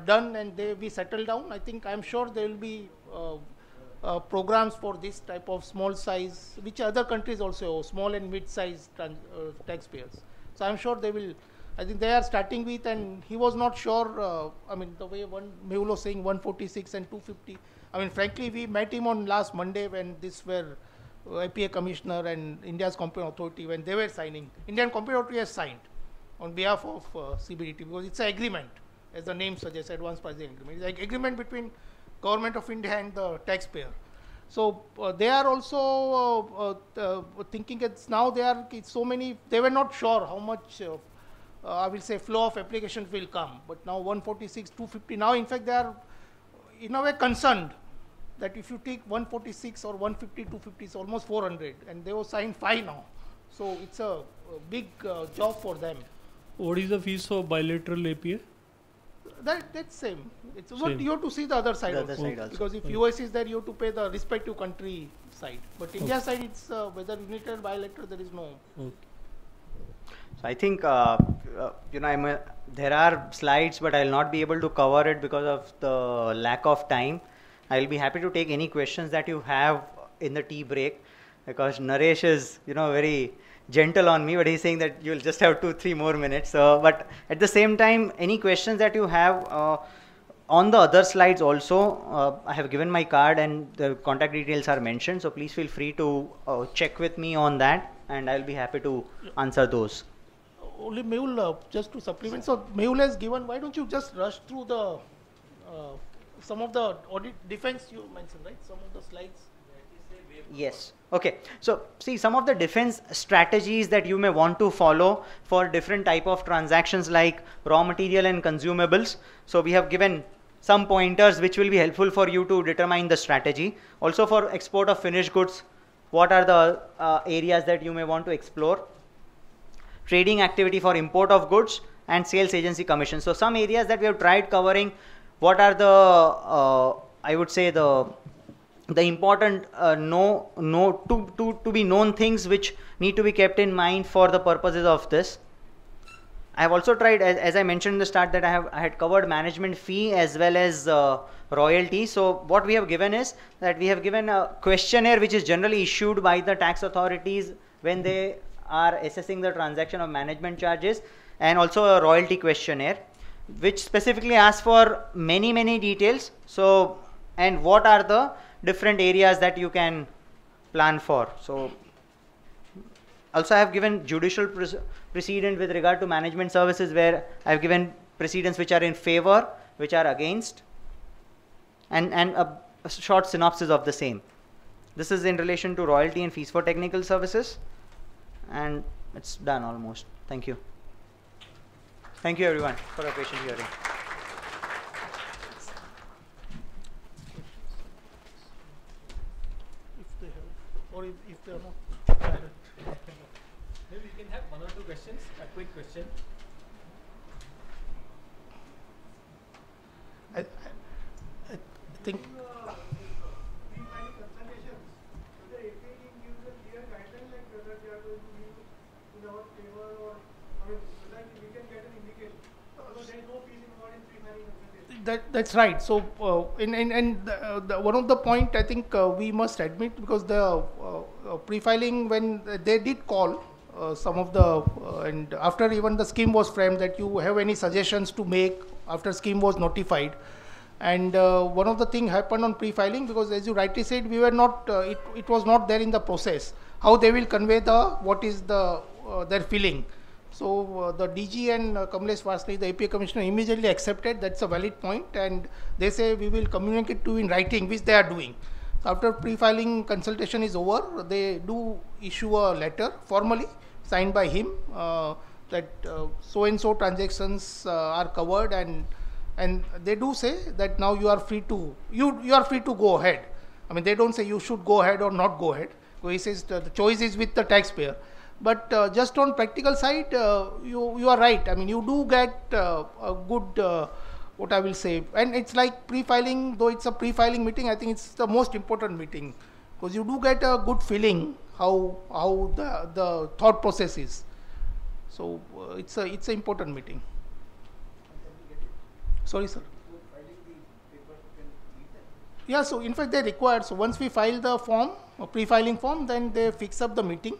done and we settle down, I'm sure there will be programs for this type of small size, which other countries also have, small and mid-size taxpayers. So I'm sure they will. I think they are starting with, and he was not sure. I mean, the way Mehul was saying 146 and 250. I mean, frankly, we met him on last Monday when this were IPA Commissioner and India's Competent Authority, when they were signing. Indian Competent Authority has signed on behalf of CBDT, because it's an agreement, as the name suggests, Advanced Pricing Agreement. It's an agreement between Government of India and the taxpayer. So they are also thinking it's now it's so many. They were not sure how much. I will say flow of applications will come, but now 146, 250. Now, in fact, they are in a way concerned that if you take 146 or 150, 250, it's almost 400, and they will sign 5 now. So it's a big job for them. What is the fees for bilateral APA? That's same. It's Same. But you have to see the other side, The other also, side also. because if US is there, you have to pay the respective country side. But India side, it's whether unilateral, bilateral, there is no. Okay. So I think there are slides, but I'll not be able to cover it because of the lack of time. I'll be happy to take any questions that you have in the tea break, because Naresh is very gentle on me, but he's saying that you'll just have 2-3 more minutes. But at the same time, any questions that you have on the other slides also, I have given my card and the contact details are mentioned. So please feel free to check with me on that, and I'll be happy to answer those. Only Mehul, just to supplement. So Mehul has given. Why don't you just rush through the some of the audit defense you mentioned, right? Some of the slides. Yes. Okay. So see, some of the defense strategies that you may want to follow for different type of transactions like raw material and consumables. So we have given some pointers which will be helpful for you to determine the strategy. Also for export of finished goods, what are the areas that you may want to explore? Trading activity for import of goods and sales agency commission. So some areas that we have tried covering. What are the I would say the important to be known things which need to be kept in mind for the purposes of this. I have also tried, as I mentioned in the start, that I had covered management fee as well as royalty. So what we have given is that we have given a questionnaire which is generally issued by the tax authorities when they are assessing the transaction of management charges, and also a royalty questionnaire which specifically asks for many details. So, and what are the different areas that you can plan for. So also I have given judicial precedent with regard to management services, where I have given precedents which are in favor, which are against, and a short synopsis of the same. This is in relation to royalty and fees for technical services, and it's done almost. Thank you. Thank you everyone for a patient hearing. If they have, or if they are not. Maybe we can have one or two questions, a quick question. I think Pre-filing consultations, whether APA team gives a clear guideline like whether they are going to be in our favor, or I mean, whether we can get an indication. Because there is no fees involved in pre-filing consultation. that's right. So, one of the point I think we must admit, because the pre-filing, when they did call some of the and after even the scheme was framed, that you have any suggestions to make after scheme was notified. And one of the thing happened on pre-filing, because as you rightly said, we were not, it was not there in the process, how they will convey what is their feeling. So the DG and Kamlesh Vasli, the APA Commissioner, immediately accepted that's a valid point, and they say we will communicate to in writing, which they are doing. So after pre-filing consultation is over, they do issue a letter formally signed by him that so and so transactions are covered, and they do say that now you are free to you are free to go ahead. I mean, they don't say you should go ahead or not go ahead. So he says the choice is with the taxpayer. But just on practical side, you are right. I mean, you do get a good what I will say, and it's like pre-filing. Though it's a pre-filing meeting, I think it's the most important meeting, because you do get a good feeling how the thought process is. So it's an important meeting. Sorry, sir. Yeah, so in fact they require, so once we file the form, pre-filing form, then they fix up the meeting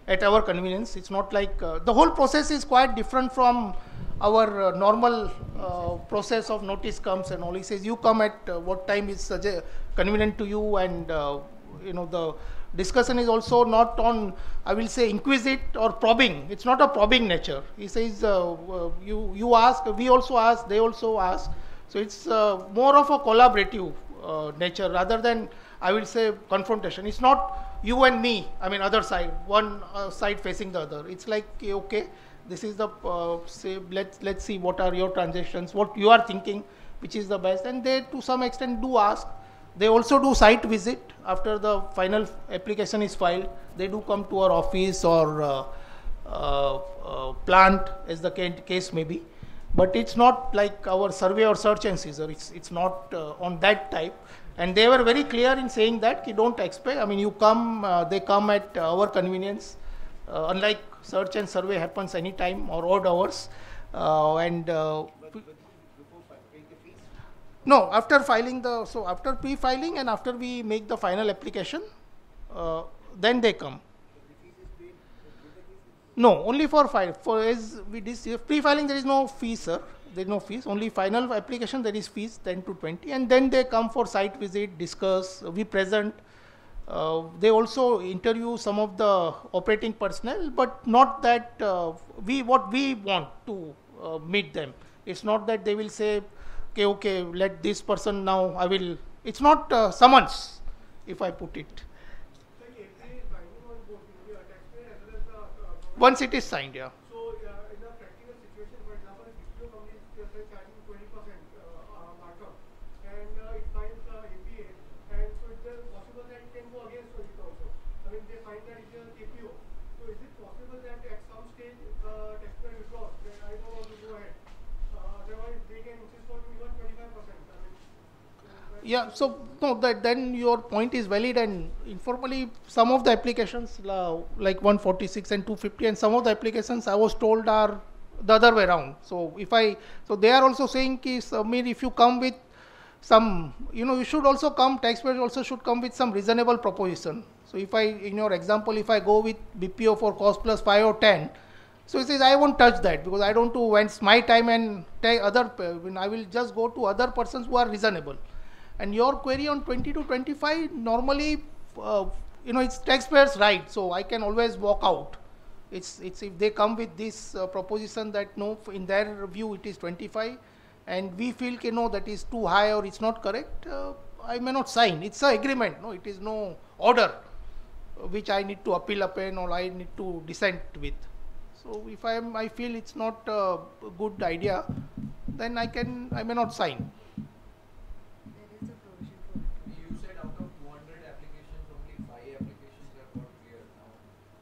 at our convenience. It's not like, the whole process is quite different from our normal process of notice comes and all. He says you come at what time is convenient to you, and the discussion is also not on, I will say, inquisite or probing. It's not a probing nature. He says you ask, we also ask, they also ask. So it's more of a collaborative nature rather than, I will say, confrontation. It's not you and me, I mean other side, one side facing the other. It's like, okay, this is the, say, let's see what are your transactions, what you are thinking, which is the best. And they to some extent do ask. They also do site visit after the final application is filed. They do come to our office or plant, as the case may be. But it's not like our survey or search and seizure. It's not on that type. And they were very clear in saying that you don't expect. I mean, you come, they come at our convenience. Unlike search and survey happens anytime or odd hours. No, after filing so after pre-filing and after we make the final application, then they come. No, only for file. For as we pre-filing, there is no fees, sir. There is no fees. Only final application there is fees 10 to 20, and then they come for site visit, discuss. We present. They also interview some of the operating personnel, but not that what we want to meet them. It's not that they will say, okay, let this person now. I will. It's not summons, if I put it. Once it is signed, yeah. So, in a practical situation, for example, if BPO company is charging 20% markup, and it finds APA, and so it's possible that it can go against it also. I mean, they find that it's a KPO. So, is it possible that at some stage taxpayer withdraws, that I don't want to go ahead? Otherwise, they can insist on even 25%. Yeah, so no, then your point is valid, and informally some of the applications like 146 and 250, and some of the applications I was told are the other way around. So so they are also saying, Samir, if you come with some, you should also come, taxpayers also should come with some reasonable proposition. So in your example, if I go with BPO for cost plus 5 or 10, so he says I won't touch that because I don't want to waste my time and take I will just go to other persons who are reasonable. And your query on 20 to 25, normally, it's taxpayers' right, so I can always walk out. It's if they come with this proposition that no, in their view it is 25, and we feel no, that is too high or it's not correct, I may not sign. It's an agreement. No, it is no order which I need to appeal upon or I need to dissent with. So if I feel it's not a good idea, then I may not sign. You said out of 200 applications, only 5 applications have got cleared now.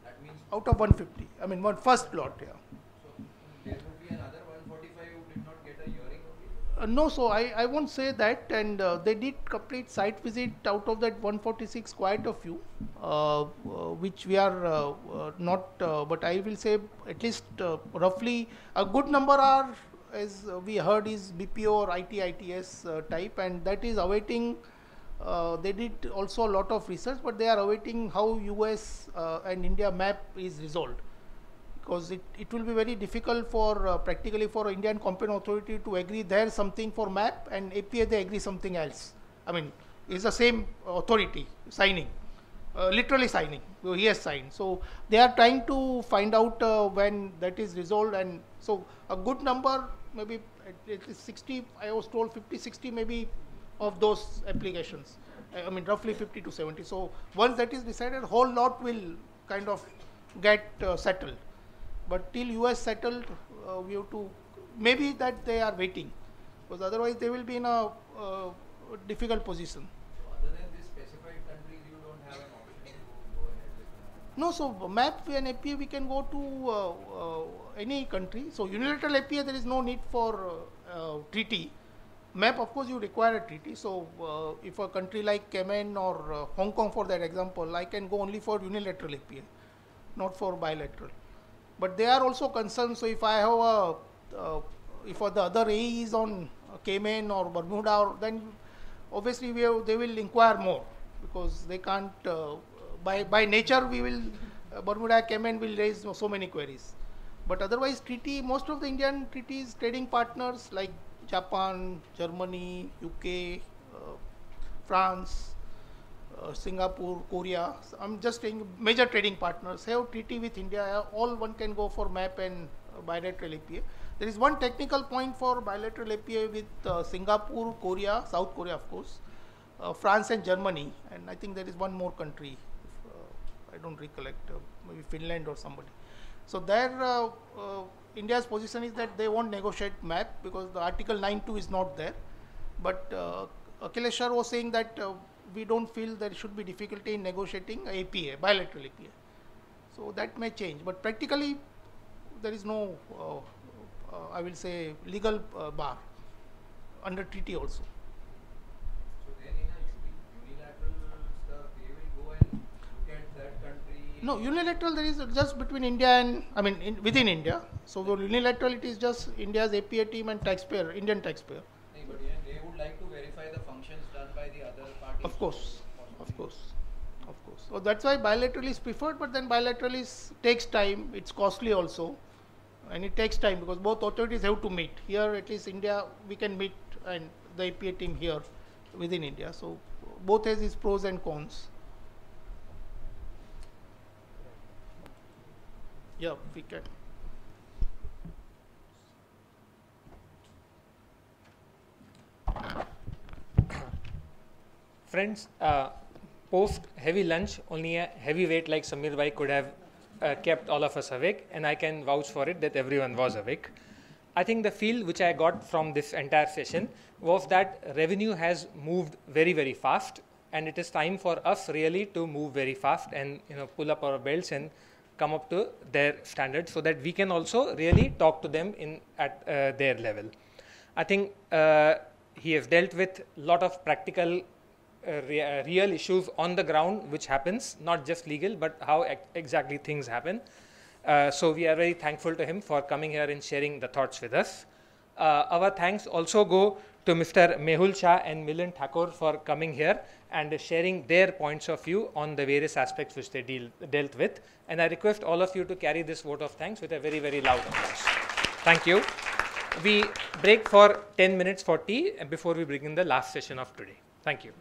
That means Out of 150, I mean first lot, yeah. so there would be another 145 who did not get a hearing only. No, so I won't say that, and they did complete site visit. Out of that 146, quite a few, which we are not, but I will say at least roughly a good number are, as we heard, is BPO or ITS type, and that is awaiting. They did also a lot of research, but they are awaiting how US and India map is resolved. Because it will be very difficult for practically for Indian Competent Authority to agree there something for map, and APA they agree something else. I mean, it's the same authority signing, literally signing. So he has signed. So they are trying to find out when that is resolved, and so a good number, maybe at least 60. I was told 50, 60 maybe of those applications. I mean, roughly 50 to 70. So once that is decided, whole lot will kind of get settled. But till US settled, we have to, maybe that they are waiting, because otherwise they will be in a difficult position. So other than this specified countries, you don't have an option to go ahead with? No, so MAP and APA we can go to any country. So unilateral APA there is no need for treaty. MAP of course you require a treaty. So if a country like Cayman or Hong Kong for that example, I can go only for unilateral APA, not for bilateral. But they are also concerned. So if I have if the other AE is on Cayman or Bermuda, then obviously they will inquire more, because they can't. By nature, we will Bermuda, Cayman will raise so many queries. But otherwise, treaty, most of the Indian treaties, trading partners like Japan, Germany, UK, France, Singapore, Korea, I'm just saying major trading partners have treaty with India. All one can go for MAP and bilateral APA. There is one technical point for bilateral APA with Singapore, Korea, South Korea of course, France and Germany, and I think there is one more country, I don't recollect, maybe Finland or somebody. So there India's position is that they won't negotiate MAP because the Article 9.2 is not there. But Akhilesh was saying that we don't feel there should be difficulty in negotiating APA, bilateral APA. So that may change, but practically there is no, I will say, legal bar under treaty also. So then in a unilateral stuff, they will go and look at that country? No, unilateral there is just between India and, I mean within India. So unilateral it is just India's APA team and taxpayer, Indian taxpayer. But yeah, they would like to verify the functions done by the other parties. Of course, of course, of course. So that's why bilateral is preferred, but then bilateral takes time, it's costly also, and it takes time because both authorities have to meet. Here at least India, we can meet, and the APA team here within India. So both has its pros and cons. Yeah, we can. Friends, post heavy lunch, only a heavyweight like Samir Bhai could have kept all of us awake, and I can vouch for it that everyone was awake. I think the feel which I got from this entire session was that revenue has moved very, very fast, and it is time for us really to move very fast and pull up our belts and come up to their standards so that we can also really talk to them at their level. I think he has dealt with a lot of practical real issues on the ground which happens, not just legal, but how exactly things happen. So we are very thankful to him for coming here and sharing the thoughts with us. Our thanks also go to Mr. Mehul Shah and Milind Thakur for coming here and sharing their points of view on the various aspects which they dealt with. And I request all of you to carry this vote of thanks with a very, very loud applause. Thank you. We break for 10 minutes for tea before we begin the last session of today. Thank you.